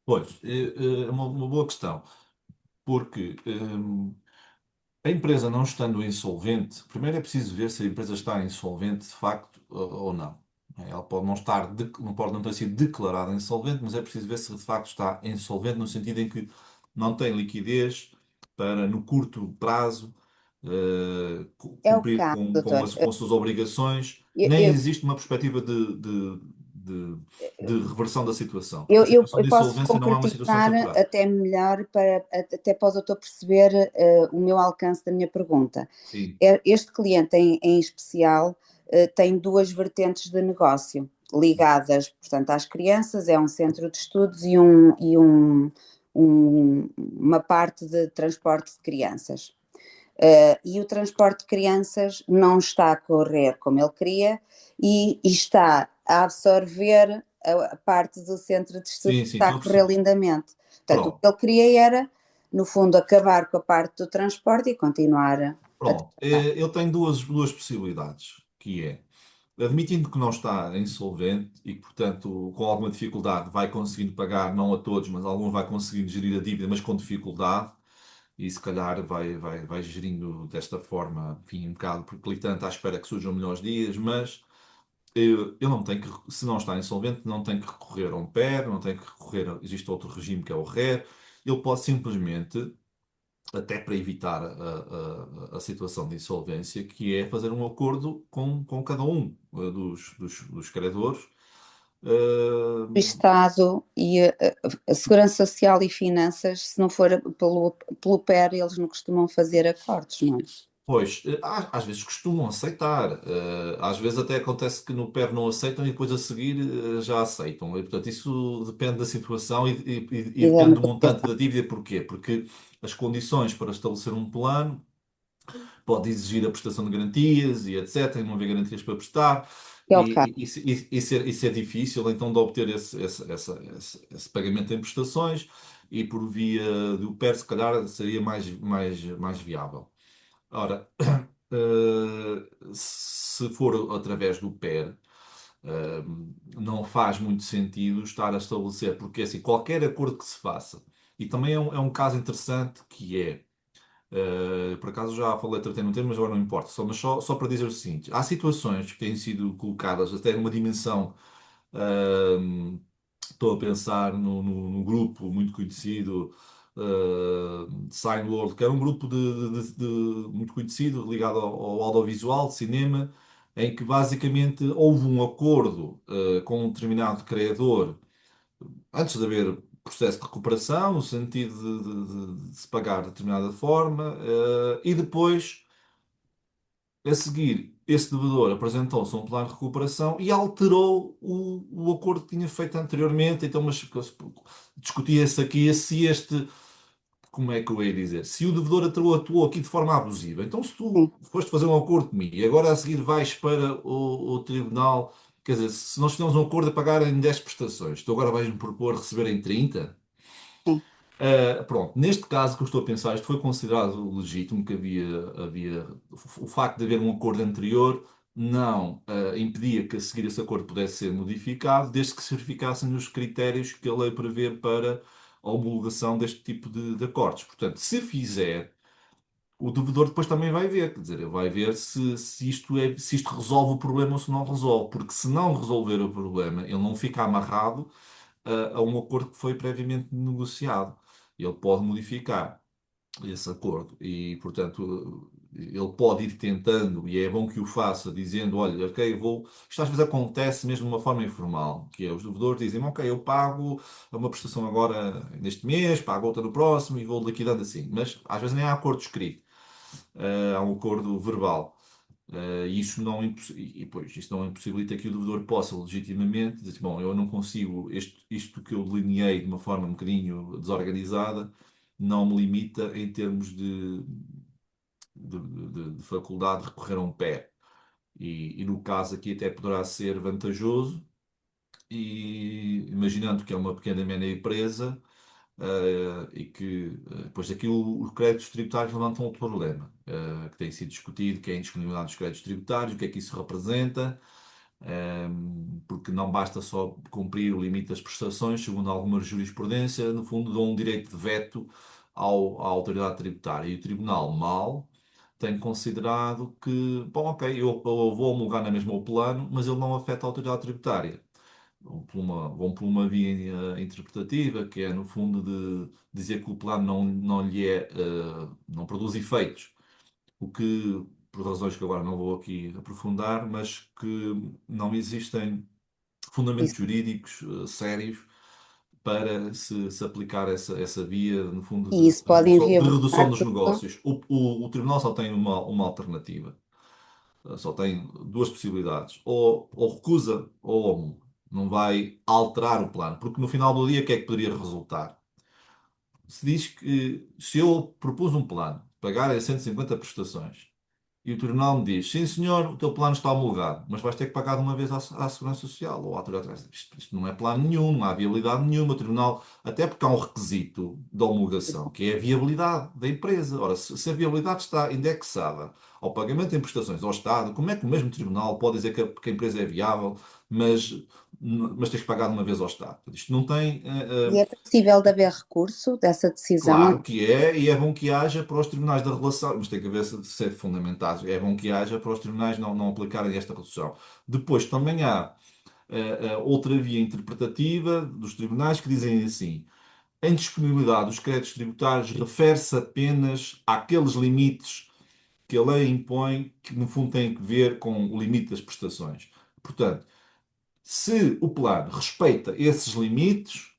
Pois, é uma boa questão, porque a empresa não estando insolvente, primeiro é preciso ver se a empresa está insolvente de facto ou não. Ela pode não estar, não pode não ter sido declarada insolvente, mas é preciso ver se de facto está insolvente no sentido em que não tem liquidez para, no curto prazo, É o cumprir caso, com doutor. com as suas obrigações, Eu, nem eu, existe uma perspectiva de, de reversão da situação. eu, A eu, situação eu de posso insolvência não é uma situação concretizar temporária. até melhor, até para o doutor perceber o meu alcance da minha pergunta. Sim, Este cliente em especial tem duas vertentes de negócio ligadas, portanto, às crianças, é um centro de estudos uma parte de transporte de crianças. E o transporte de crianças não está a correr como ele queria e está a absorver a parte do centro de estudos sim, que sim, está a estou a correr perceber. lindamente. Portanto, o que Pronto. ele queria era, no fundo, acabar com a parte do transporte e continuar a Pronto, trabalhar. ele tem duas possibilidades, que é, admitindo que não está insolvente e que, portanto, com alguma dificuldade vai conseguindo pagar, não a todos, mas alguns vai conseguindo gerir a dívida, mas com dificuldade, e se calhar vai gerindo desta forma, enfim, um bocado perclitante à espera que surjam melhores dias, mas ele não tem que, se não está insolvente, não tem que recorrer a um PER, não tem que recorrer, existe outro regime que é o RER, ele pode simplesmente até para evitar a situação de insolvência, que é fazer um acordo com cada um dos credores. O Estado e a Segurança Social e Finanças, se não for pelo PER, eles não costumam fazer acordos, não é? Pois, às vezes costumam aceitar, às vezes até acontece que no PER não aceitam e depois a seguir já aceitam. E, portanto, isso depende da situação e E da depende do montante negociação. da dívida. Porquê? Porque as condições para estabelecer um plano pode exigir a prestação de garantias e etc. E não haver garantias para prestar. que é o caso. Isso é difícil, então, de obter esse pagamento em prestações e por via do PER, se calhar, seria mais viável. Ora, se for através do PER, não faz muito sentido estar a estabelecer, porque assim, qualquer acordo que se faça, e também é um caso interessante que é. Por acaso já falei, tratei no tema, mas agora não importa. Mas só para dizer o seguinte: há situações que têm sido colocadas até numa dimensão. ahm, Estou a pensar no grupo muito conhecido, Sign World, que era um grupo muito conhecido ligado ao audiovisual, de cinema, em que basicamente houve um acordo com um determinado criador antes de haver processo de recuperação, no sentido de se pagar de determinada forma, e depois, a seguir, esse devedor apresentou-se a um plano de recuperação e alterou o acordo que tinha feito anteriormente. Então, mas discutia-se aqui se como é que eu ia dizer? Se o devedor atuou aqui de forma abusiva, então se tu Sim, foste fazer um acordo comigo e agora a seguir vais para o tribunal, quer dizer, se nós fizemos um acordo a pagar em 10 prestações, tu agora vais-me propor receber em 30? sim. Pronto, neste caso que eu estou a pensar, isto foi considerado legítimo, que havia o facto de haver um acordo anterior não impedia que a seguir esse acordo pudesse ser modificado, desde que se verificassem os critérios que a lei prevê para a homologação deste tipo de acordos. Portanto, se fizer, o devedor depois também vai ver, quer dizer, ele vai ver se isto resolve o problema ou se não resolve, porque se não resolver o problema, ele não fica amarrado a um acordo que foi previamente negociado. Ele pode modificar esse acordo e, portanto, ele pode ir tentando, e é bom que o faça, dizendo, olha, ok, vou... Isto às vezes acontece mesmo de uma forma informal, que é os devedores dizem, ok, eu pago uma prestação agora neste mês, pago outra no próximo e vou liquidando assim. Mas às vezes nem há acordo escrito, há um acordo verbal. Isso não impossibilita que o devedor possa legitimamente dizer, bom, eu não consigo, isto que eu delineei de uma forma um bocadinho desorganizada, não me limita em termos de faculdade de recorrer a um pé. E no caso aqui até poderá ser vantajoso, e imaginando que é uma pequena e média empresa, e que depois aquilo, os créditos tributários levantam outro problema, que tem sido discutido, que é a indisponibilidade dos créditos tributários, o que é que isso representa, porque não basta só cumprir o limite das prestações, segundo alguma jurisprudência, no fundo dão um direito de veto à autoridade tributária. E o Tribunal mal tem considerado que, bom, ok, eu vou homologar na mesma o plano, mas ele não afeta a autoridade tributária. Vão por uma via interpretativa, que é, no fundo, de dizer que o plano não produz efeitos, o que, por razões que agora não vou aqui aprofundar, mas que não existem fundamentos Isso. jurídicos sérios para se aplicar essa via, no fundo, E isso de pode redução, de redução inviabilizar dos tudo. negócios. O tribunal só tem uma alternativa. Só tem duas possibilidades. Ou recusa ou homologa. Não vai alterar o plano. Porque no final do dia, o que é que poderia resultar? Se diz que se eu propus um plano, pagar em 150 prestações, e o tribunal me diz, sim senhor, o teu plano está homologado, mas vais ter que pagar de uma vez à Segurança Social ou à autoridade. Isto não é plano nenhum, não há viabilidade nenhuma. O tribunal, até porque há um requisito da homologação, que é a viabilidade da empresa. Ora, se a viabilidade está indexada ao pagamento em prestações ao Estado, como é que o mesmo tribunal pode dizer que a empresa é viável, mas tens que pagar de uma vez ao Estado? Isto não tem. E é possível de haver recurso dessa decisão? Claro que é, e é bom que haja para os tribunais da relação, mas tem que haver de ser fundamentado. É bom que haja para os tribunais não aplicarem esta redução. Depois também há outra via interpretativa dos tribunais que dizem assim: a indisponibilidade dos créditos tributários refere-se apenas àqueles limites que a lei impõe, que no fundo têm que ver com o limite das prestações. Portanto, se o plano respeita esses limites,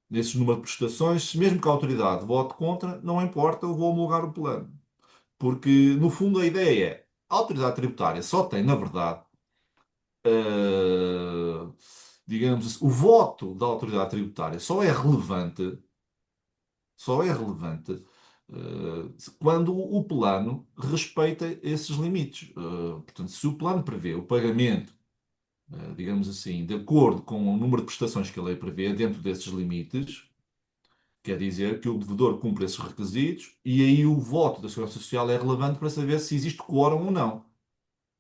nesses número de prestações, mesmo que a autoridade vote contra, não importa, eu vou homologar o plano. Porque, no fundo, a ideia é, a autoridade tributária só tem, na verdade, eh, digamos assim, o voto da autoridade tributária só é relevante quando o plano respeita esses limites. Portanto, se o plano prevê o pagamento digamos assim, de acordo com o número de prestações que a lei prevê, dentro desses limites, quer dizer que o devedor cumpre esses requisitos e aí o voto da Segurança Social é relevante para saber se existe quórum ou não.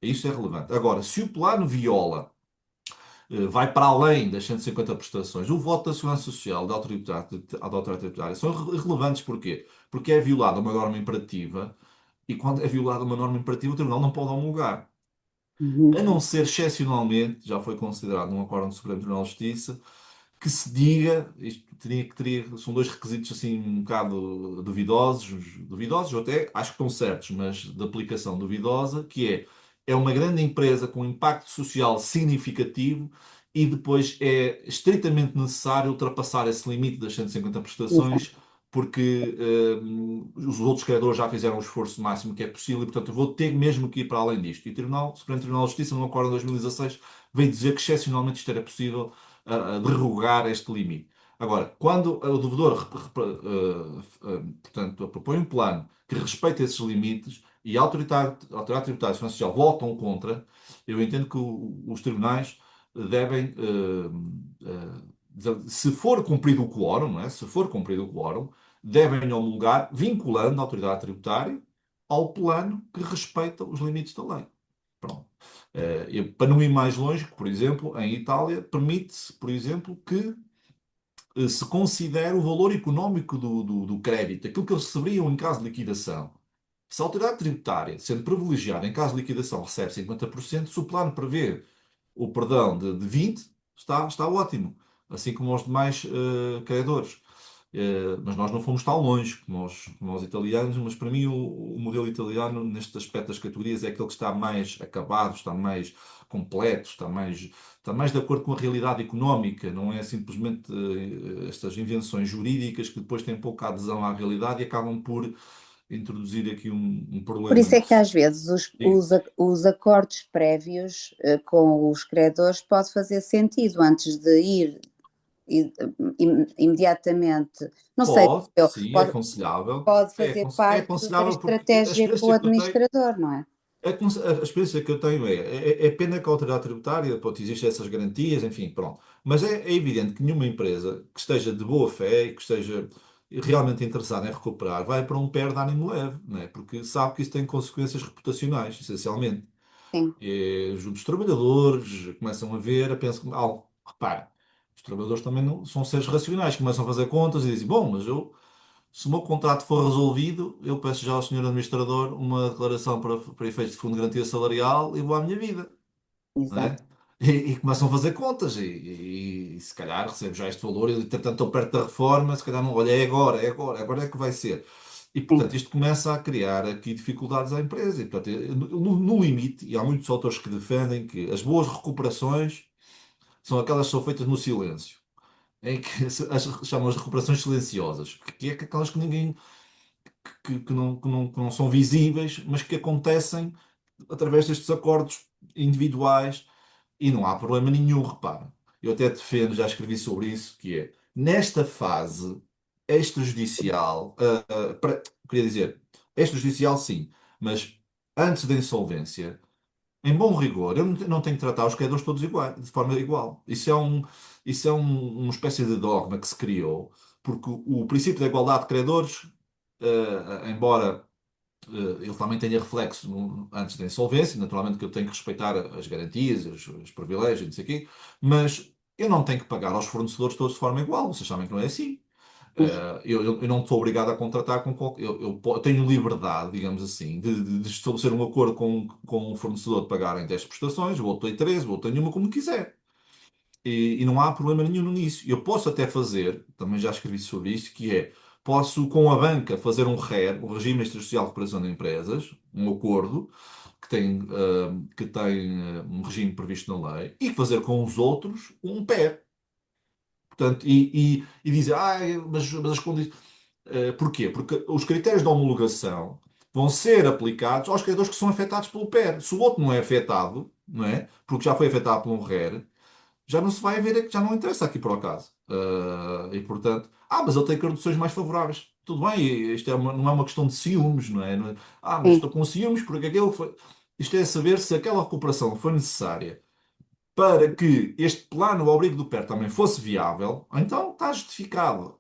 Isso é relevante. Agora, se o plano viola, vai para além das 150 prestações, o voto da Segurança Social da autoridade tributária são irrelevantes. Porquê? Porque é violada uma norma imperativa e quando é violada uma norma imperativa, o Tribunal não pode homologar. A Uhum. não ser excepcionalmente, já foi considerado num acordo do Supremo Tribunal de Justiça, que se diga, isto são dois requisitos assim um bocado duvidosos, ou até acho que estão certos, mas de aplicação duvidosa, que é uma grande empresa com impacto social significativo e depois é estritamente necessário ultrapassar esse limite das 150 Exato. prestações, porque os outros credores já fizeram o esforço máximo que é possível e, portanto, eu vou ter mesmo que ir para além disto. E o Supremo Tribunal de Justiça, num acordo de 2016, veio dizer que excepcionalmente isto era possível a derrogar este limite. Agora, quando o devedor, portanto, propõe um plano que respeita esses limites e a autoridade tributária e Segurança Social votam contra, eu entendo que os tribunais devem, se for cumprido o quórum, não é? Se for cumprido o quórum, devem homologar, vinculando a autoridade tributária ao plano que respeita os limites da lei. Pronto. Para não ir mais longe, por exemplo, em Itália, permite-se, por exemplo, que se considere o valor económico do crédito, aquilo que eles receberiam em caso de liquidação. Se a autoridade tributária, sendo privilegiada em caso de liquidação, recebe 50%, se o plano prevê o perdão de 20%, está ótimo. Assim como os demais credores. Mas nós não fomos tão longe como os italianos, mas para mim o modelo italiano, neste aspecto das categorias, é aquele que está mais acabado, está mais completo, está mais de acordo com a realidade económica, não é simplesmente estas invenções jurídicas que depois têm pouca adesão à realidade e acabam por introduzir aqui um Por problema. isso é que às vezes Diga. os acordos prévios com os credores pode fazer sentido antes de ir imediatamente, não sei, Pode, eu, sim, é pode, aconselhável. pode É, fazer é parte da aconselhável porque a estratégia com o experiência que eu tenho. administrador, não é? A experiência que eu tenho é pena que a autoridade tributária, pronto, existem essas garantias, enfim, pronto. Mas é evidente que nenhuma empresa que esteja de boa fé e que esteja realmente interessada em recuperar vai para um pé de ânimo leve, não é? Porque sabe que isso tem consequências reputacionais, essencialmente. Sim, E junto dos trabalhadores começam a ver, a pensar, repare, os trabalhadores também não são seres racionais, começam a fazer contas e dizem, bom, mas se o meu contrato for resolvido, eu peço já ao senhor administrador uma declaração para efeitos de fundo de garantia salarial e vou à minha vida, não é? exato. E começam a fazer contas e se calhar recebo já este valor e entretanto estou perto da reforma, se calhar não, olha, agora é que vai ser. E Sim, portanto isto começa a criar aqui dificuldades à empresa. E, portanto, no limite, e há muitos autores que defendem que as boas recuperações são aquelas que são feitas no silêncio. Em que chamam as recuperações silenciosas, que é aquelas que ninguém que não são visíveis, mas que acontecem através destes acordos individuais e não há problema nenhum, repara. Eu até defendo, já escrevi sobre isso, que é nesta fase extrajudicial, queria dizer, extrajudicial sim, mas antes da insolvência, em bom rigor, eu não tenho que tratar os credores todos iguais, de forma igual. Uma espécie de dogma que se criou, porque o princípio da igualdade de credores, embora ele também tenha reflexo antes da insolvência, naturalmente que eu tenho que respeitar as garantias, os privilégios, não sei o quê, mas eu não tenho que pagar aos fornecedores todos de forma igual, vocês sabem que não é assim. Eu não estou obrigado a contratar com qualquer. Eu tenho liberdade, digamos assim, de estabelecer um acordo com um fornecedor de pagarem 10 prestações, o outro tem 13, o outro tem uma, como quiser. E não há problema nenhum nisso. Eu posso até fazer, também já escrevi sobre isso, que é, posso com a banca fazer um RER, o Regime Extrajudicial de Recuperação de Empresas, um acordo que tem um regime previsto na lei, e fazer com os outros um PER. Portanto, e dizer, mas as condições. Porquê? Porque os critérios de homologação vão ser aplicados aos credores que são afetados pelo PER. Se o outro não é afetado, não é? Porque já foi afetado por um RER, já não se vai ver, já não interessa aqui por acaso. E portanto, mas ele tem condições mais favoráveis. Tudo bem, isto não é uma questão de ciúmes, não é? Mas sim, estou com ciúmes porque aquele foi. Isto é saber se aquela recuperação foi necessária para que este plano ao abrigo do PER também fosse viável, então está justificado,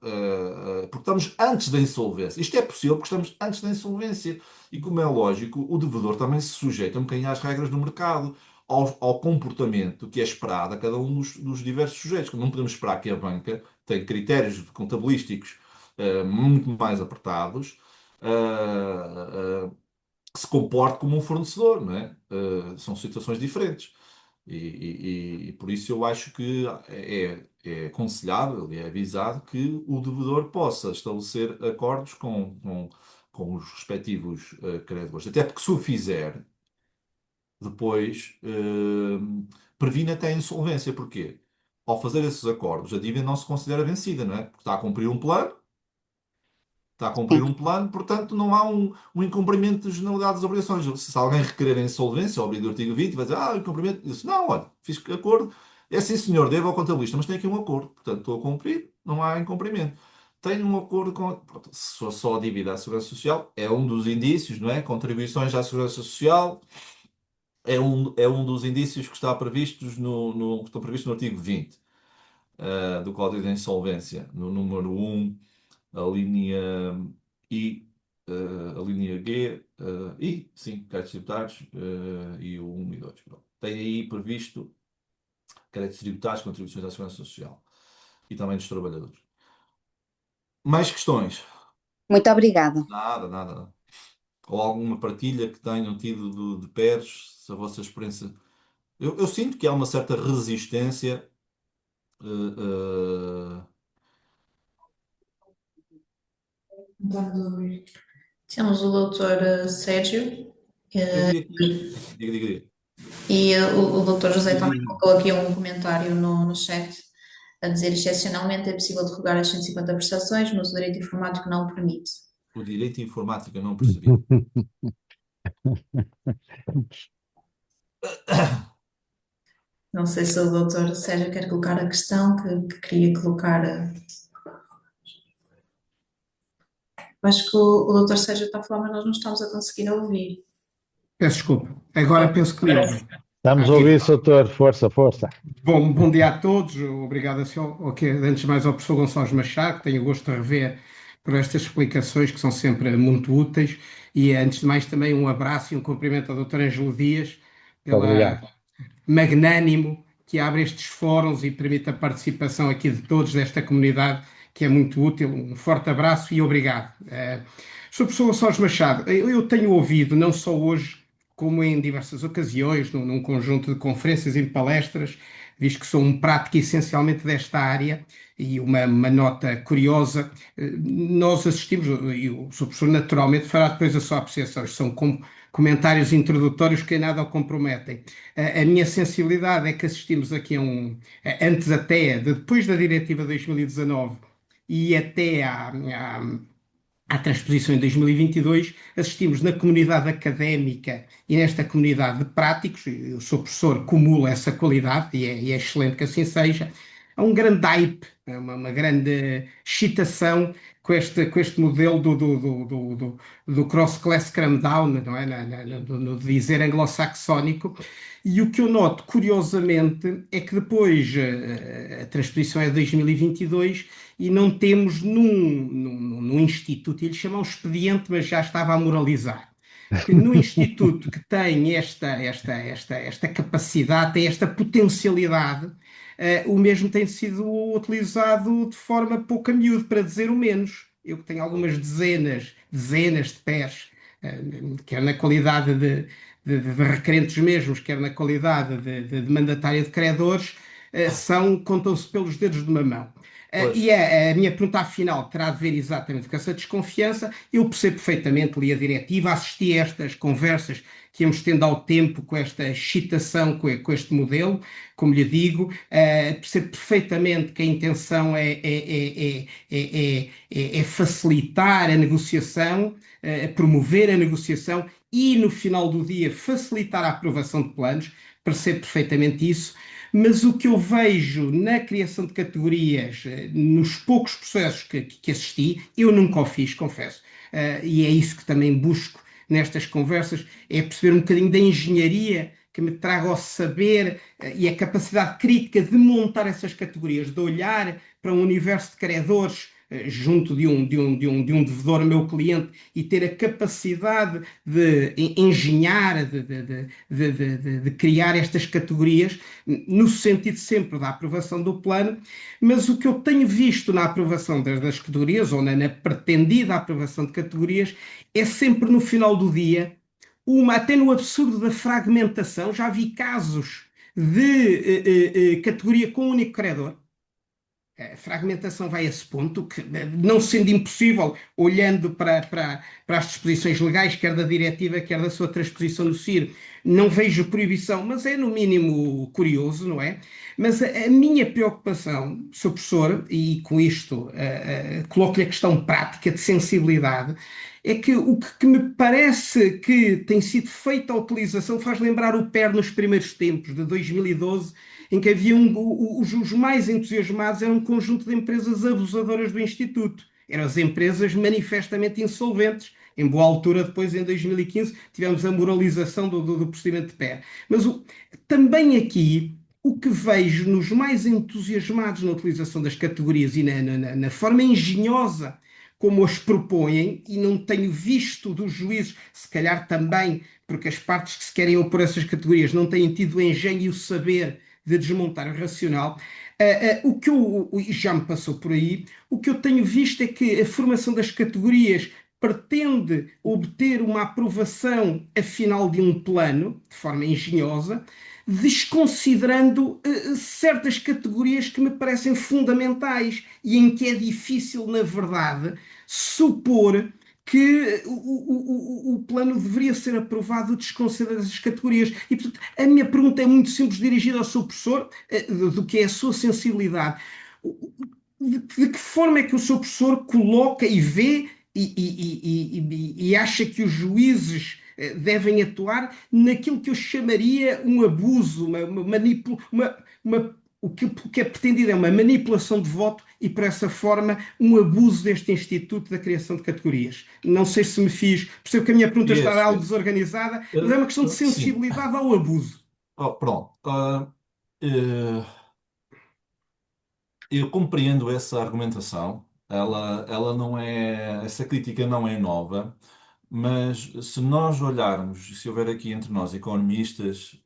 porque estamos antes da insolvência. Isto é possível porque estamos antes da insolvência. E como é lógico, o devedor também se sujeita um bocadinho às regras do mercado, ao comportamento que é esperado a cada um dos diversos sujeitos. Não podemos esperar que a banca tenha critérios contabilísticos muito mais apertados, que se comporte como um fornecedor, não é? São situações diferentes. E por isso eu acho que é aconselhável e é avisado que o devedor possa estabelecer acordos com os respectivos credores. Até porque se o fizer, depois previne até a insolvência. Porquê? Ao fazer esses acordos, a dívida não se considera vencida, não é? Porque está a cumprir um plano. Está a cumprir Sim. um plano, portanto, não há um incumprimento de generalidade das obrigações. Se alguém requerer a insolvência, ao abrir do artigo 20, vai dizer, incumprimento. Disse, não, olha, fiz acordo. É sim, senhor, devo ao contabilista, mas tem aqui um acordo. Portanto, estou a cumprir, não há incumprimento. Tenho um acordo com. Pronto, se for só a dívida à Segurança Social, é um dos indícios, não é? Contribuições à Segurança Social é um dos indícios que está previstos que estão previstos no artigo 20 do Código de Insolvência, no número 1, a linha I, a linha G, sim, créditos tributados, e o 1 e 2. Pronto. Tem aí previsto créditos tributados, contribuições à Segurança Social e também dos trabalhadores. Mais questões? Muito obrigada. Nada, nada, nada. Ou alguma partilha que tenham tido de PERs, se a vossa experiência. Eu sinto que há uma certa resistência. eh, Temos o doutor Sérgio, eu vi aqui. Diga, diga, diga. e o doutor José Diga, também diga, diga. colocou aqui um comentário no chat a dizer: excepcionalmente é possível derrogar as 150 prestações, mas o direito informático não o permite. O direito informático eu não percebi. Não sei se o doutor Sérgio quer colocar a questão que queria colocar. Acho que o doutor Sérgio está a falar, mas nós não estamos a conseguir ouvir. Peço desculpa. Agora penso que me ouvem. Estamos a ouvir, doutor. Força, força. Bom dia a todos. Obrigado antes de mais ao professor Gonçalves Machado, que tenho o gosto de rever por estas explicações que são sempre muito úteis. E antes de mais também um abraço e um cumprimento ao doutor Ângelo Dias Obrigado. magnânimo que abre estes fóruns e permite a participação aqui de todos desta comunidade, que é muito útil. Um forte abraço e obrigado. Sr. Professor Gonçalves Machado, eu tenho ouvido, não só hoje, como em diversas ocasiões, num conjunto de conferências e de palestras, visto que sou um prático essencialmente desta área, e uma nota curiosa, nós assistimos, e o Sr. Professor naturalmente fará depois a sua apreciação, são comentários introdutórios que em nada o comprometem. A minha sensibilidade é que assistimos aqui antes até, depois da Diretiva 2019 e até à transposição em 2022, assistimos na comunidade académica e nesta comunidade de práticos, o seu professor cumula essa qualidade e é excelente que assim seja, há um grande hype, uma grande excitação com este modelo do cross-class cram-down, não é? No dizer anglo-saxónico. E o que eu noto, curiosamente, é que depois a transposição é de 2022 e não temos num instituto, ele chama um expediente, mas já estava a moralizar, que no instituto que tem esta capacidade, tem esta potencialidade, o mesmo tem sido utilizado de forma pouco a miúdo, para dizer o menos. Eu que tenho algumas dezenas de pés, quer na qualidade de requerentes mesmos, quer na qualidade de mandatária de credores, contam-se pelos dedos de uma mão. E a minha pergunta final terá de ver exatamente com essa desconfiança. Eu percebo perfeitamente, li a diretiva, assisti a estas conversas que íamos tendo ao tempo com esta excitação, com este modelo, como lhe digo, percebo perfeitamente que a intenção é facilitar a negociação, promover a negociação e, no final do dia, facilitar a aprovação de planos, percebo perfeitamente isso. Mas o que eu vejo na criação de categorias, nos poucos processos que assisti, eu nunca o fiz, confesso, e é isso que também busco nestas conversas, é perceber um bocadinho da engenharia que me traga o saber e a capacidade crítica de montar essas categorias, de olhar para um universo de credores junto de um devedor meu cliente e ter a capacidade de engenhar, de criar estas categorias, no sentido sempre da aprovação do plano, mas o que eu tenho visto na aprovação das categorias, ou na pretendida aprovação de categorias, é sempre no final do dia, até no absurdo da fragmentação. Já vi casos de categoria com um único credor. A fragmentação vai a esse ponto que, não sendo impossível, olhando para as disposições legais, quer da diretiva, quer da sua transposição no CIR, não vejo proibição, mas é no mínimo curioso, não é? Mas a minha preocupação, Sr. Professor, e com isto coloco-lhe a questão prática de sensibilidade, é que o que me parece que tem sido feita a utilização faz lembrar o PER nos primeiros tempos, de 2012, em que havia os mais entusiasmados eram um conjunto de empresas abusadoras do Instituto. Eram as empresas manifestamente insolventes. Em boa altura, depois, em 2015, tivemos a moralização do procedimento de PER. Mas também aqui, o que vejo nos mais entusiasmados na utilização das categorias e na forma engenhosa como as propõem, e não tenho visto dos juízes, se calhar também porque as partes que se querem opor a essas categorias não têm tido o engenho e o saber de desmontar o racional. E já me passou por aí, o que eu tenho visto é que a formação das categorias pretende obter uma aprovação afinal de um plano, de forma engenhosa, desconsiderando certas categorias que me parecem fundamentais e em que é difícil, na verdade, supor que o plano deveria ser aprovado desconsiderando essas categorias. E, portanto, a minha pergunta é muito simples, dirigida ao seu professor, do que é a sua sensibilidade. De que forma é que o seu professor coloca e vê e acha que os juízes devem atuar naquilo que eu chamaria um abuso, o que é pretendido é uma manipulação de voto e, por essa forma, um abuso deste instituto da criação de categorias. Não sei se me fiz, percebo que a minha pergunta está algo desorganizada, mas é uma questão de Sim. sensibilidade ao abuso. Pronto. Eu compreendo essa argumentação. Ela não é, essa crítica não é nova, mas se nós olharmos, se houver aqui entre nós economistas,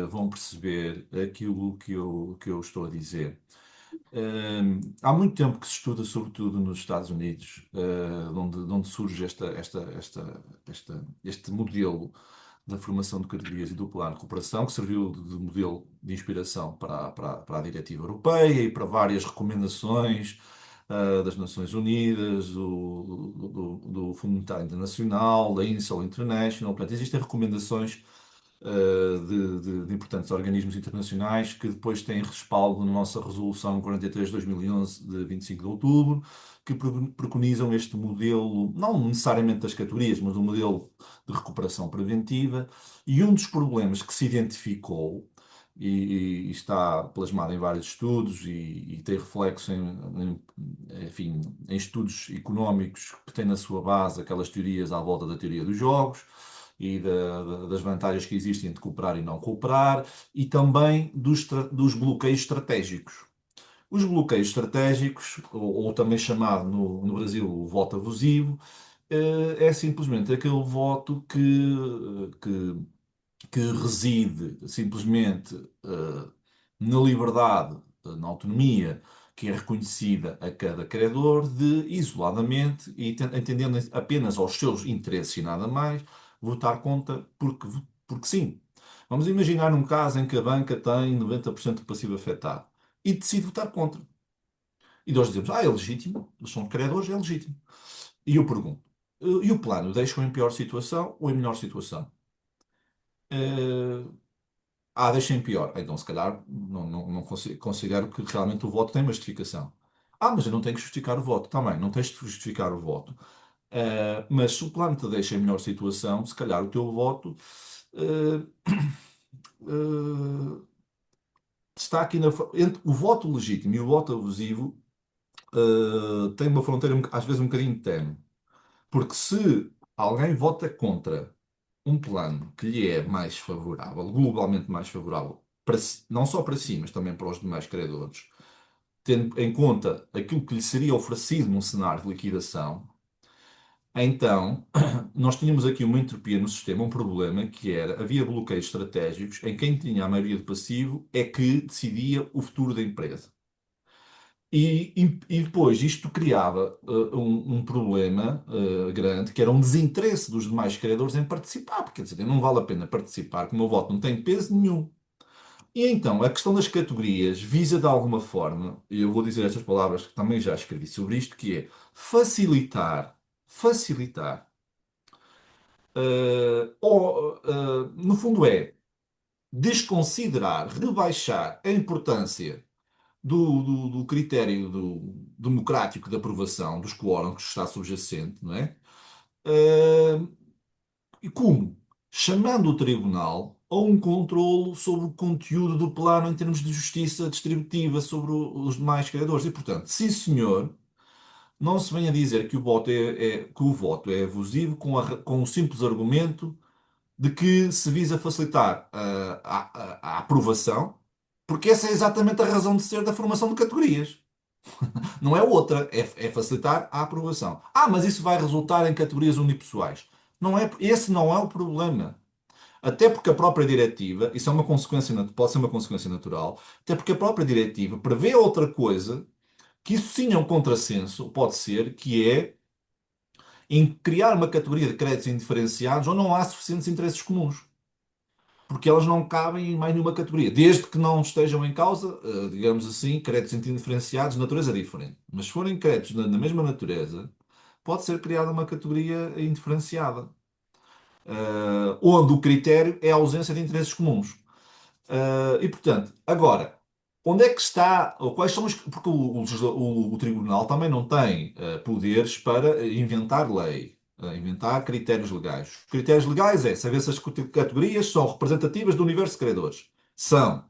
vão perceber aquilo que eu estou a dizer. Há muito tempo que se estuda, sobretudo nos Estados Unidos, de onde surge este modelo da formação de categorias e do plano de recuperação, que serviu de modelo de inspiração para a diretiva europeia e para várias recomendações das Nações Unidas, do Fundo Monetário Internacional, da INSOL International. Portanto, existem recomendações de importantes organismos internacionais que depois têm respaldo na nossa Resolução 43/2011 de 25 de outubro, que preconizam este modelo, não necessariamente das categorias, mas um modelo de recuperação preventiva. E um dos problemas que se identificou, e está plasmado em vários estudos e tem reflexo enfim, em estudos económicos que têm na sua base aquelas teorias à volta da teoria dos jogos, e das vantagens que existem de cooperar e não cooperar, e também dos bloqueios estratégicos. Os bloqueios estratégicos, ou também chamado no Brasil o voto abusivo, é simplesmente aquele voto que reside simplesmente na liberdade, na autonomia que é reconhecida a cada credor, de isoladamente e entendendo apenas aos seus interesses e nada mais, votar contra porque sim. Vamos imaginar um caso em que a banca tem 90% do passivo afetado e decide votar contra. E nós dizemos, é legítimo, eles são credores, é legítimo. E eu pergunto, e o plano deixa-o em pior situação ou em melhor situação? Deixa em pior. Então, se calhar, não considero que realmente o voto tem uma justificação. Mas eu não tenho que justificar o voto. Também, não tens de justificar o voto. Mas se o plano te deixa em melhor situação, se calhar o teu voto está aqui entre o voto legítimo e o voto abusivo, tem uma fronteira às vezes um bocadinho tênue. Porque se alguém vota contra um plano que lhe é mais favorável, globalmente mais favorável, não só para si, mas também para os demais credores, tendo em conta aquilo que lhe seria oferecido num cenário de liquidação, então nós tínhamos aqui uma entropia no sistema, um problema que era, havia bloqueios estratégicos em quem tinha a maioria de passivo é que decidia o futuro da empresa. E depois isto criava um problema grande, que era um desinteresse dos demais credores em participar, porque quer dizer, não vale a pena participar, que o meu voto não tem peso nenhum. E então, a questão das categorias visa de alguma forma, e eu vou dizer estas palavras que também já escrevi sobre isto, que é facilitar, no fundo é desconsiderar, rebaixar a importância do critério democrático de aprovação dos quórums que está subjacente, não é? Uh, e como? Chamando o tribunal a um controlo sobre o conteúdo do plano em termos de justiça distributiva sobre os demais credores. E, portanto, sim, senhor, não se venha dizer que o voto que o voto é abusivo com o simples argumento de que se visa facilitar a aprovação, porque essa é exatamente a razão de ser da formação de categorias. Não é outra, é facilitar a aprovação. Ah, mas isso vai resultar em categorias unipessoais. Não é, esse não é o problema. Até porque a própria diretiva, isso é uma consequência, pode ser uma consequência natural, até porque a própria diretiva prevê outra coisa, que isso sim é um contrassenso, pode ser, que é em criar uma categoria de créditos indiferenciados onde não há suficientes interesses comuns. Porque elas não cabem em mais nenhuma categoria, desde que não estejam em causa, digamos assim, créditos indiferenciados de natureza diferente. Mas se forem créditos da mesma natureza, pode ser criada uma categoria indiferenciada, onde o critério é a ausência de interesses comuns. E portanto, agora, onde é que está, ou quais são os. Porque o Tribunal também não tem poderes para inventar lei, inventar critérios legais. Os critérios legais é saber se as categorias são representativas do universo de credores. São,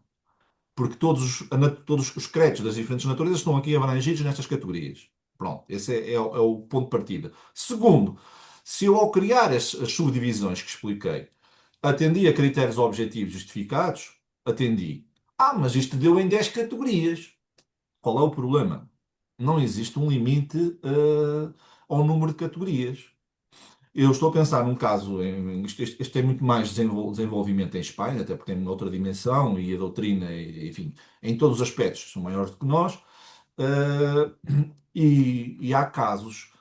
porque todos os créditos das diferentes naturezas estão aqui abrangidos nestas categorias. Pronto, esse é o ponto de partida. Segundo, se eu ao criar as subdivisões que expliquei atendi a critérios objetivos justificados, atendi. Ah, mas isto deu em 10 categorias. Qual é o problema? Não existe um limite ao número de categorias. Eu estou a pensar num caso, este tem muito mais desenvolvimento em Espanha, até porque tem outra dimensão e a doutrina, enfim, em todos os aspectos são maiores do que nós. E há casos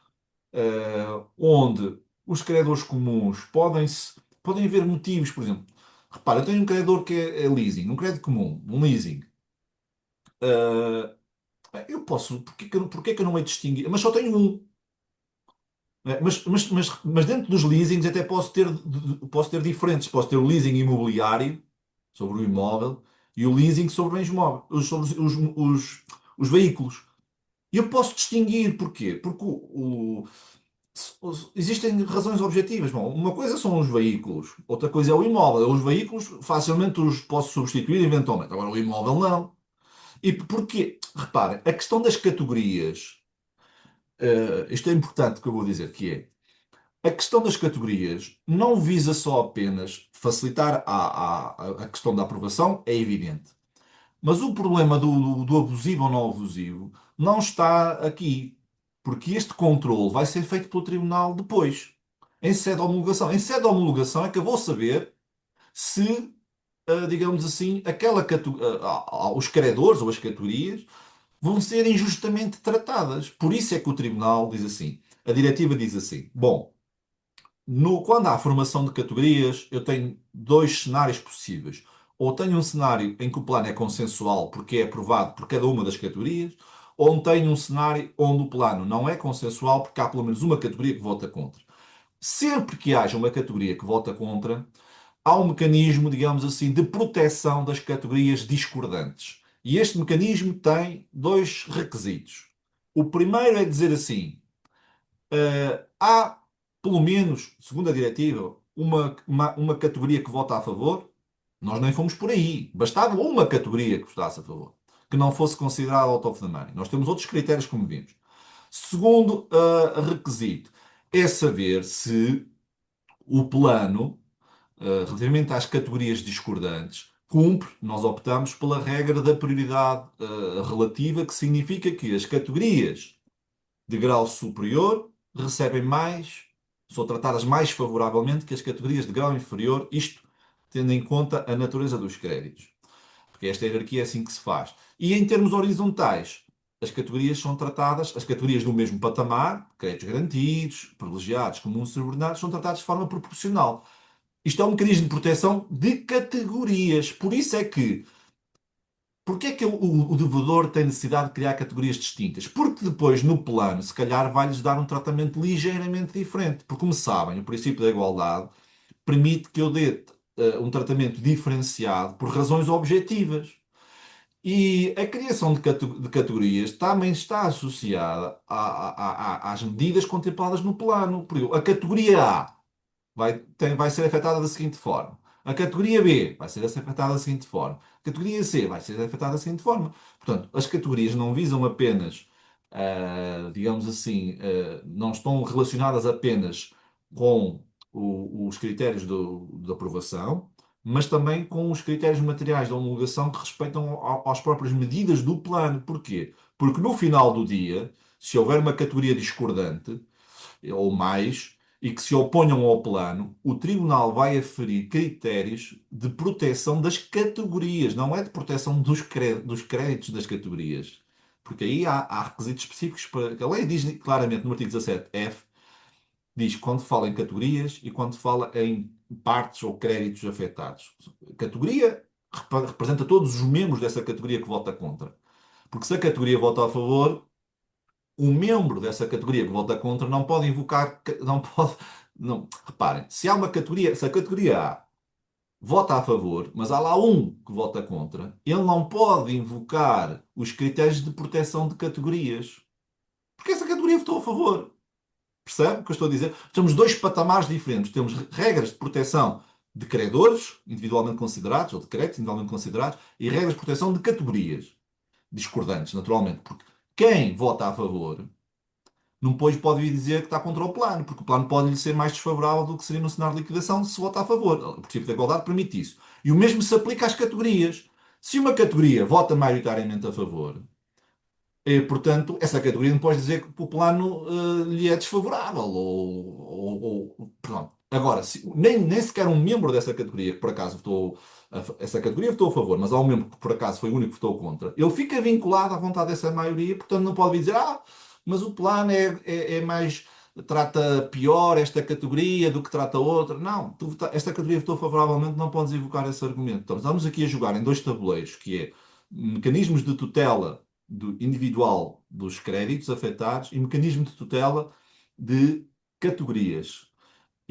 onde os credores comuns podem haver motivos, por exemplo, repara, eu tenho um credor que é leasing, um crédito comum, um leasing. Eh, eu posso, porque que eu não hei de distinguir? Mas só tenho um. Mas dentro dos leasings até posso ter diferentes. Posso ter o leasing imobiliário sobre o imóvel e o leasing sobre bens móveis, sobre os veículos. E eu posso distinguir, porquê? Porque existem razões objetivas. Bom, uma coisa são os veículos, outra coisa é o imóvel. Os veículos facilmente os posso substituir eventualmente. Agora o imóvel não. E porquê? Repara, a questão das categorias, isto é importante que eu vou dizer, que é, a questão das categorias não visa só apenas facilitar a questão da aprovação, é evidente. Mas o problema do abusivo ou não abusivo não está aqui, porque este controle vai ser feito pelo tribunal depois, em sede de homologação. Em sede de homologação é que eu vou saber se, digamos assim, os credores ou as categorias vão ser injustamente tratadas. Por isso é que o tribunal diz assim, a diretiva diz assim, bom, quando há formação de categorias, eu tenho dois cenários possíveis. Ou tenho um cenário em que o plano é consensual porque é aprovado por cada uma das categorias, ou tenho um cenário onde o plano não é consensual porque há pelo menos uma categoria que vota contra. Sempre que haja uma categoria que vota contra, há um mecanismo, digamos assim, de proteção das categorias discordantes. E este mecanismo tem dois requisitos. O primeiro é dizer assim: há, pelo menos, segundo a diretiva, uma categoria que vota a favor. Nós nem fomos por aí. Bastava uma categoria que votasse a favor, que não fosse considerada out of the money. Nós temos outros critérios, como vimos. Segundo requisito é saber se o plano relativamente às categorias discordantes, nós optamos pela regra da prioridade relativa, que significa que as categorias de grau superior recebem mais, são tratadas mais favoravelmente que as categorias de grau inferior, isto tendo em conta a natureza dos créditos. Porque esta hierarquia é assim que se faz. E em termos horizontais, as categorias são tratadas, as categorias do mesmo patamar, créditos garantidos, privilegiados, comuns e subordinados, são tratadas de forma proporcional. Isto é um mecanismo de proteção de categorias. Por isso é que Porquê é que o devedor tem necessidade de criar categorias distintas? Porque depois, no plano, se calhar vai-lhes dar um tratamento ligeiramente diferente. Porque, como sabem, o princípio da igualdade permite que eu dê um tratamento diferenciado por razões objetivas. E a criação de categorias também está associada às medidas contempladas no plano. Por exemplo, a categoria A vai ser afetada da seguinte forma. A categoria B vai ser afetada da seguinte forma. A categoria C vai ser afetada da seguinte forma. Portanto, as categorias não visam apenas, digamos assim, não estão relacionadas apenas com os critérios de aprovação, mas também com os critérios materiais de homologação que respeitam às próprias medidas do plano. Porquê? Porque no final do dia, se houver uma categoria discordante, ou mais, e que se oponham ao plano, o Tribunal vai aferir critérios de proteção das categorias, não é de proteção dos créditos das categorias. Porque aí há requisitos específicos para. A lei diz claramente no artigo 17F, diz quando fala em categorias e quando fala em partes ou créditos afetados. A categoria representa todos os membros dessa categoria que vota contra. Porque se a categoria vota a favor, o membro dessa categoria que vota contra não pode invocar, não pode, não, reparem, se há uma categoria, se a categoria A vota a favor, mas há lá um que vota contra, ele não pode invocar os critérios de proteção de categorias, porque essa categoria votou a favor. Percebe o que eu estou a dizer? Temos dois patamares diferentes. Temos regras de proteção de credores, individualmente considerados, ou de créditos individualmente considerados, e regras de proteção de categorias, discordantes, naturalmente, porque quem vota a favor não depois pode vir dizer que está contra o plano, porque o plano pode lhe ser mais desfavorável do que seria no cenário de liquidação se vota a favor. O princípio da igualdade permite isso. E o mesmo se aplica às categorias. Se uma categoria vota maioritariamente a favor, portanto, essa categoria não pode dizer que o plano lhe é desfavorável. Pronto. Agora, nem sequer um membro dessa categoria, que por acaso votou, essa categoria votou a favor, mas há um membro que por acaso foi o único que votou contra, ele fica vinculado à vontade dessa maioria, portanto não pode dizer, mas o plano é mais, trata pior esta categoria do que trata outra. Não, esta categoria votou favoravelmente, não podes invocar esse argumento. Então, estamos aqui a jogar em dois tabuleiros, que é mecanismos de tutela individual dos créditos afetados e mecanismo de tutela de categorias.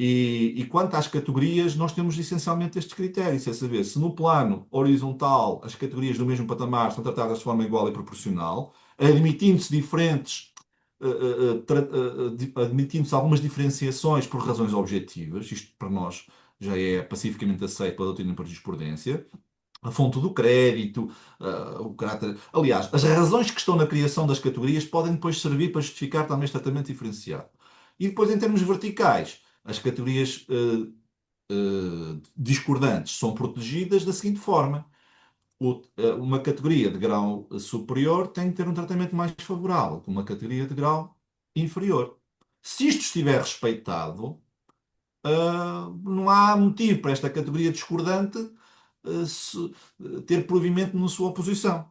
E quanto às categorias, nós temos essencialmente estes critérios, é saber se no plano horizontal as categorias do mesmo patamar são tratadas de forma igual e proporcional, admitindo-se admitindo-se algumas diferenciações por razões objetivas, isto para nós já é pacificamente aceito pela doutrina por jurisprudência, a fonte do crédito, o caráter. Aliás, as razões que estão na criação das categorias podem depois servir para justificar também este tratamento diferenciado. E depois, em termos verticais, as categorias discordantes são protegidas da seguinte forma. Uma categoria de grau superior tem que ter um tratamento mais favorável que uma categoria de grau inferior. Se isto estiver respeitado, não há motivo para esta categoria discordante ter provimento na sua oposição.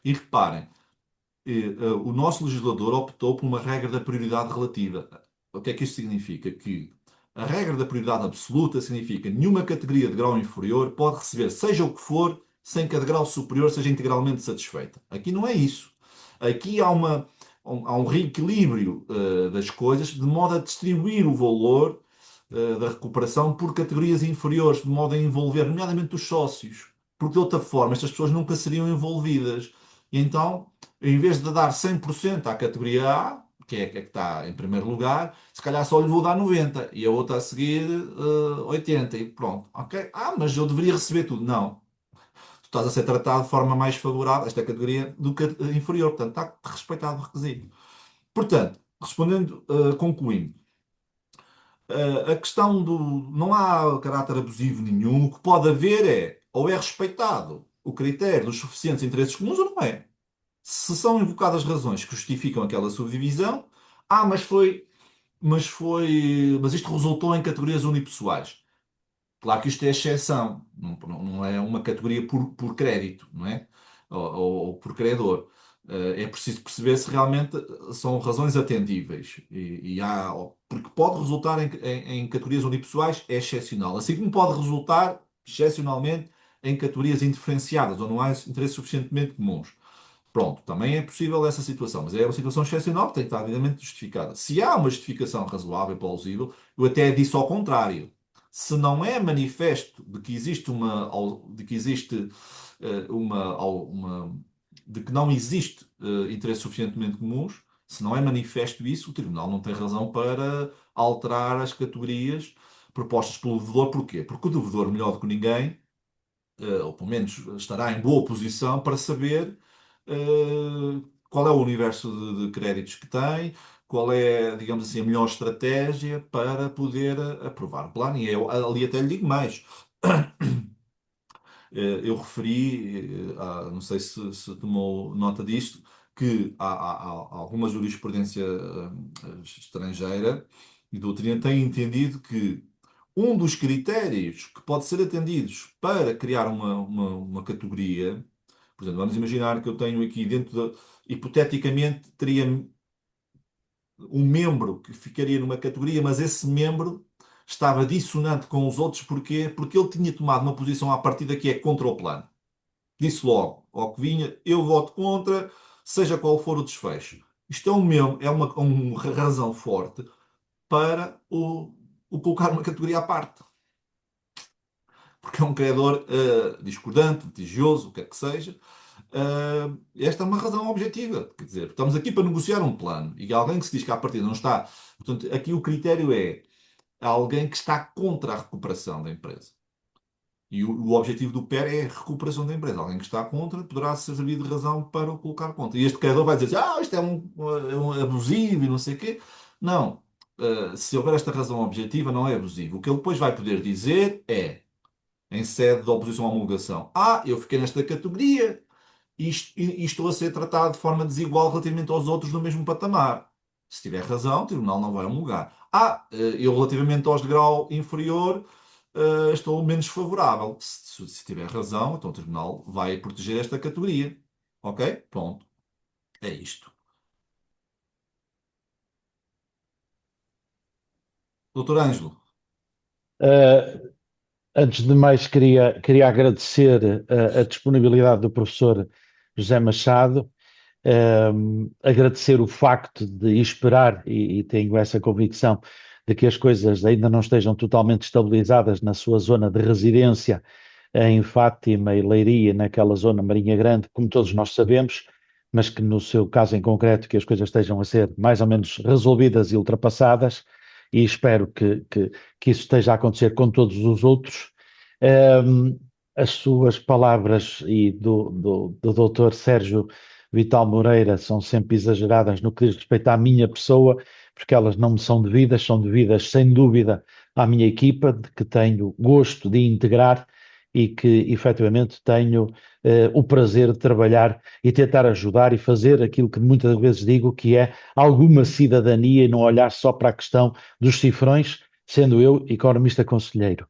E reparem, o nosso legislador optou por uma regra da prioridade relativa. O que é que isto significa? Que a regra da prioridade absoluta significa que nenhuma categoria de grau inferior pode receber, seja o que for, sem que a de grau superior seja integralmente satisfeita. Aqui não é isso. Aqui há um reequilíbrio das coisas, de modo a distribuir o valor da recuperação por categorias inferiores, de modo a envolver, nomeadamente os sócios, porque de outra forma estas pessoas nunca seriam envolvidas. E então, em vez de dar 100% à categoria A, que é a que está em primeiro lugar, se calhar só lhe vou dar 90 e a outra a seguir 80 e pronto. Ok? Mas eu deveria receber tudo. Não. Tu estás a ser tratado de forma mais favorável, esta categoria, do que a inferior. Portanto, está respeitado o requisito. Portanto, respondendo, concluindo, A questão do. Não há caráter abusivo nenhum. O que pode haver ou é respeitado o critério dos suficientes interesses comuns ou não é. Se são invocadas razões que justificam aquela subdivisão, mas isto resultou em categorias unipessoais. Claro que isto é exceção, não é uma categoria por crédito, não é? Ou por credor. É preciso perceber se realmente são razões atendíveis. Porque pode resultar em categorias unipessoais, é excepcional. Assim como pode resultar, excepcionalmente, em categorias indiferenciadas, ou não há interesses suficientemente comuns. Pronto, também é possível essa situação, mas é uma situação excepcional que tem que estar devidamente justificada. Se há uma justificação razoável e plausível, eu até disse ao contrário. Se não é manifesto de que existe de que existe de que não existe interesses suficientemente comuns, se não é manifesto isso, o Tribunal não tem razão para alterar as categorias propostas pelo devedor. Porquê? Porque o devedor, melhor do que ninguém, ou pelo menos estará em boa posição para saber qual é o universo de créditos que tem, qual é, digamos assim, a melhor estratégia para poder aprovar o plano. E eu ali até lhe digo mais. Eu referi, não sei se tomou nota disto, que há alguma jurisprudência estrangeira e doutrina tem entendido que um dos critérios que pode ser atendidos para criar uma categoria, por exemplo, vamos imaginar que eu tenho aqui dentro hipoteticamente, teria um membro que ficaria numa categoria, mas esse membro estava dissonante com os outros, porquê? Porque ele tinha tomado uma posição à partida que é contra o plano. Disse logo, ao que vinha, eu voto contra, seja qual for o desfecho. Isto é uma razão forte para o colocar uma categoria à parte. Porque é um credor discordante, litigioso, o que é que seja. Esta é uma razão objetiva. Quer dizer, estamos aqui para negociar um plano e alguém que se diz que à partida não está. Portanto, aqui o critério é alguém que está contra a recuperação da empresa. E o objetivo do PER é a recuperação da empresa. Alguém que está contra poderá servir de razão para o colocar contra. E este credor vai dizer isto é um abusivo e não sei o quê. Não. Se houver esta razão objetiva, não é abusivo. O que ele depois vai poder dizer é, em sede de oposição à homologação, eu fiquei nesta categoria e estou a ser tratado de forma desigual relativamente aos outros no mesmo patamar. Se tiver razão, o tribunal não vai homologar. Eu relativamente aos de grau inferior estou menos favorável. Se tiver razão, então o tribunal vai proteger esta categoria. Ok? Pronto. É isto. Doutor Ângelo. Antes de mais, queria agradecer a disponibilidade do professor José Machado, agradecer o facto de esperar, e tenho essa convicção, de que as coisas ainda não estejam totalmente estabilizadas na sua zona de residência, em Fátima e Leiria, naquela zona Marinha Grande, como todos nós sabemos, mas que no seu caso em concreto, que as coisas estejam a ser mais ou menos resolvidas e ultrapassadas, e espero que isso esteja a acontecer com todos os outros. As suas palavras e do doutor Sérgio Vital Moreira são sempre exageradas no que diz respeito à minha pessoa, porque elas não me são devidas sem dúvida à minha equipa, de que tenho gosto de integrar e que efetivamente tenho o prazer de trabalhar e tentar ajudar e fazer aquilo que muitas vezes digo, que é alguma cidadania e não olhar só para a questão dos cifrões, sendo eu economista conselheiro.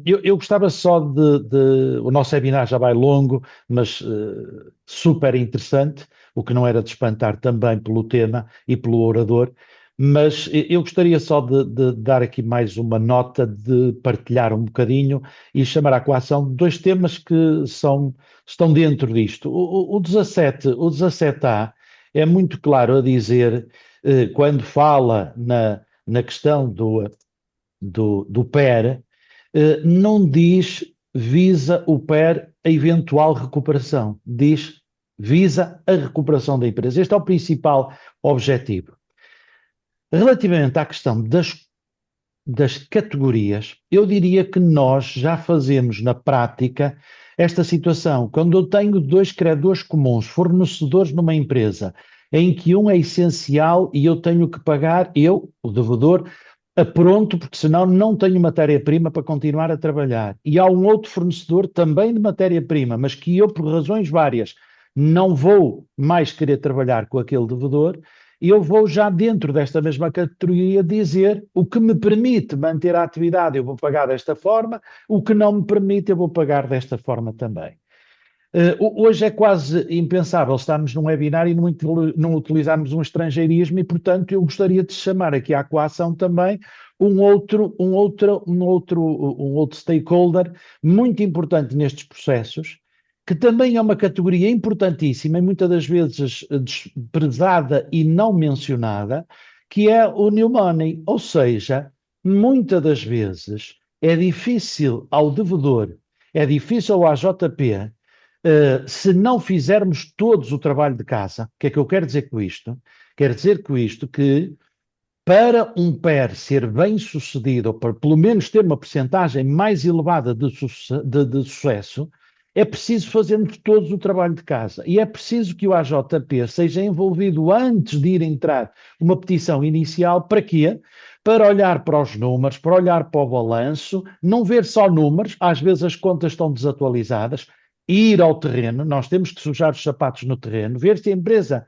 Eu gostava só o nosso webinar já vai longo, mas super interessante, o que não era de espantar também pelo tema e pelo orador, mas eu gostaria só de dar aqui mais uma nota, de partilhar um bocadinho e chamar à coação dois temas que estão dentro disto. O 17A é muito claro a dizer, quando fala na questão do PER, não diz visa o PER a eventual recuperação, diz visa a recuperação da empresa. Este é o principal objetivo. Relativamente à questão das categorias, eu diria que nós já fazemos na prática esta situação. Quando eu tenho dois credores comuns, fornecedores numa empresa, em que um é essencial e eu tenho que pagar, o devedor, a pronto, porque senão não tenho matéria-prima para continuar a trabalhar. E há um outro fornecedor também de matéria-prima, mas que eu, por razões várias, não vou mais querer trabalhar com aquele devedor, eu vou já dentro desta mesma categoria dizer o que me permite manter a atividade, eu vou pagar desta forma, o que não me permite, eu vou pagar desta forma também. Hoje é quase impensável estarmos num webinar e não utilizarmos um estrangeirismo e, portanto, eu gostaria de chamar aqui à coação também um outro stakeholder muito importante nestes processos, que também é uma categoria importantíssima e muitas das vezes desprezada e não mencionada, que é o new money. Ou seja, muitas das vezes é difícil ao devedor, é difícil ao AJP, se não fizermos todos o trabalho de casa. O que é que eu quero dizer com isto? Quero dizer com isto que para um PER ser bem sucedido, ou para pelo menos ter uma percentagem mais elevada de sucesso, é preciso fazermos todos o trabalho de casa. E é preciso que o AJP seja envolvido antes de ir entrar uma petição inicial. Para quê? Para olhar para os números, para olhar para o balanço, não ver só números, às vezes as contas estão desatualizadas, ir ao terreno, nós temos que sujar os sapatos no terreno, ver se a empresa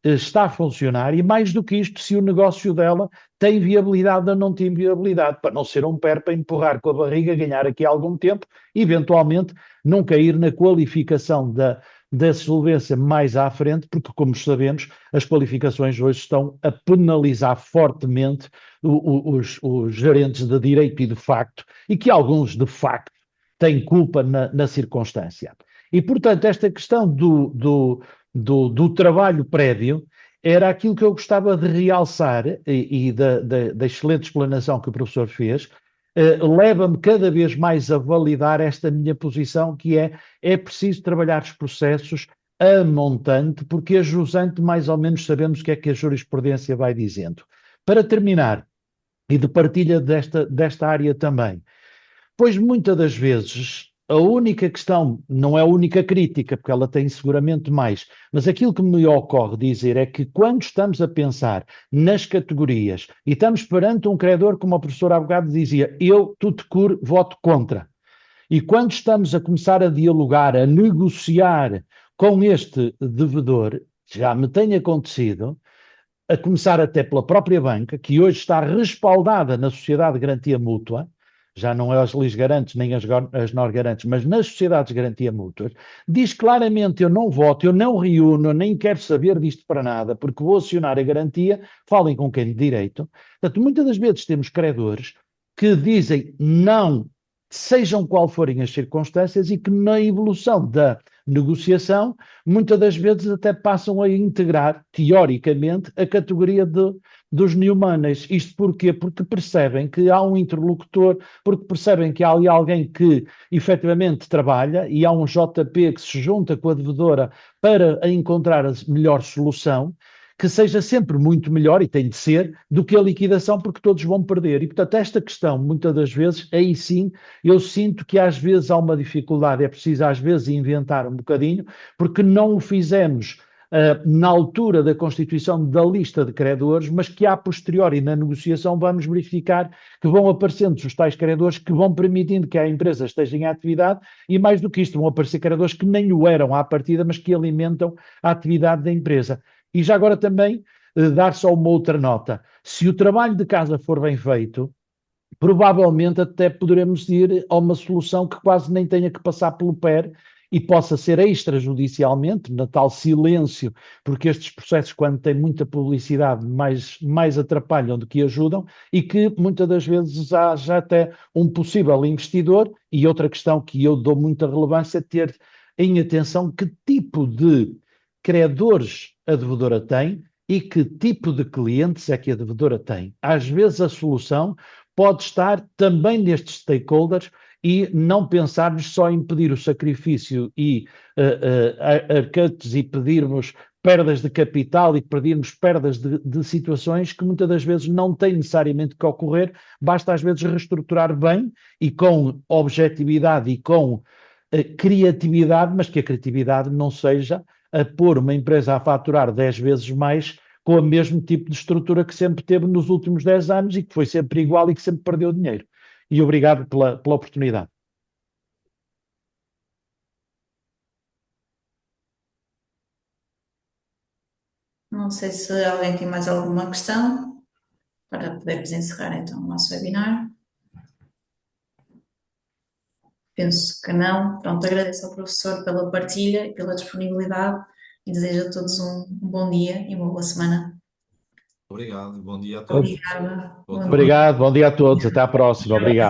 está a funcionar e, mais do que isto, se o negócio dela tem viabilidade ou não tem viabilidade, para não ser um PER para empurrar com a barriga, ganhar aqui algum tempo, eventualmente não cair na qualificação da solvência mais à frente, porque, como sabemos, as qualificações hoje estão a penalizar fortemente os gerentes de direito e de facto, e que alguns de facto têm culpa na circunstância. E, portanto, esta questão do trabalho prévio era aquilo que eu gostava de realçar e da excelente explanação que o professor fez, leva-me cada vez mais a validar esta minha posição, que é preciso trabalhar os processos a montante, porque a jusante mais ou menos sabemos o que é que a jurisprudência vai dizendo. Para terminar, e de partilha desta área também, pois muitas das vezes a única questão, não é a única crítica, porque ela tem seguramente mais, mas aquilo que me ocorre dizer é que quando estamos a pensar nas categorias e estamos perante um credor, como o professor há bocado dizia, eu, tudo cur, voto contra. E quando estamos a começar a dialogar, a negociar com este devedor, já me tem acontecido, a começar até pela própria banca, que hoje está respaldada na Sociedade de Garantia Mútua, já não é as LIS garantes nem as NOR garantes, mas nas sociedades de garantia mútuas, diz claramente: eu não voto, eu não reúno, nem quero saber disto para nada, porque vou acionar a garantia, falem com quem de direito. Portanto, muitas das vezes temos credores que dizem não, sejam qual forem as circunstâncias, e que na evolução da negociação, muitas das vezes até passam a integrar, teoricamente, a categoria dos new monies. Isto porquê? Porque percebem que há um interlocutor, porque percebem que há ali alguém que efetivamente trabalha e há um JP que se junta com a devedora para encontrar a melhor solução, que seja sempre muito melhor, e tem de ser, do que a liquidação, porque todos vão perder. E, portanto, esta questão, muitas das vezes, aí sim, eu sinto que às vezes há uma dificuldade, é preciso às vezes inventar um bocadinho, porque não o fizemos na altura da constituição da lista de credores, mas que a posteriori na negociação vamos verificar que vão aparecendo os tais credores que vão permitindo que a empresa esteja em atividade, e mais do que isto, vão aparecer credores que nem o eram à partida, mas que alimentam a atividade da empresa. E já agora também dar só uma outra nota: se o trabalho de casa for bem feito, provavelmente até poderemos ir a uma solução que quase nem tenha que passar pelo PER e possa ser extrajudicialmente, na tal silêncio, porque estes processos, quando têm muita publicidade, mais atrapalham do que ajudam, e que muitas das vezes há já até um possível investidor. E outra questão que eu dou muita relevância é ter em atenção que tipo de credores a devedora tem e que tipo de clientes é que a devedora tem. Às vezes a solução pode estar também nestes stakeholders, e não pensarmos só em pedir o sacrifício e arcates e pedirmos perdas de capital e pedirmos perdas de situações que muitas das vezes não têm necessariamente que ocorrer. Basta às vezes reestruturar bem e com objetividade e com criatividade, mas que a criatividade não seja a pôr uma empresa a faturar 10 vezes mais com o mesmo tipo de estrutura que sempre teve nos últimos 10 anos e que foi sempre igual e que sempre perdeu dinheiro. E obrigado pela oportunidade. Não sei se alguém tem mais alguma questão para podermos encerrar então o nosso webinar. Penso que não. Pronto, agradeço ao professor pela partilha e pela disponibilidade e desejo a todos um bom dia e uma boa semana. Obrigado, bom dia a todos. Obrigada. Bom dia. Obrigado, bom dia a todos, até à próxima, obrigado.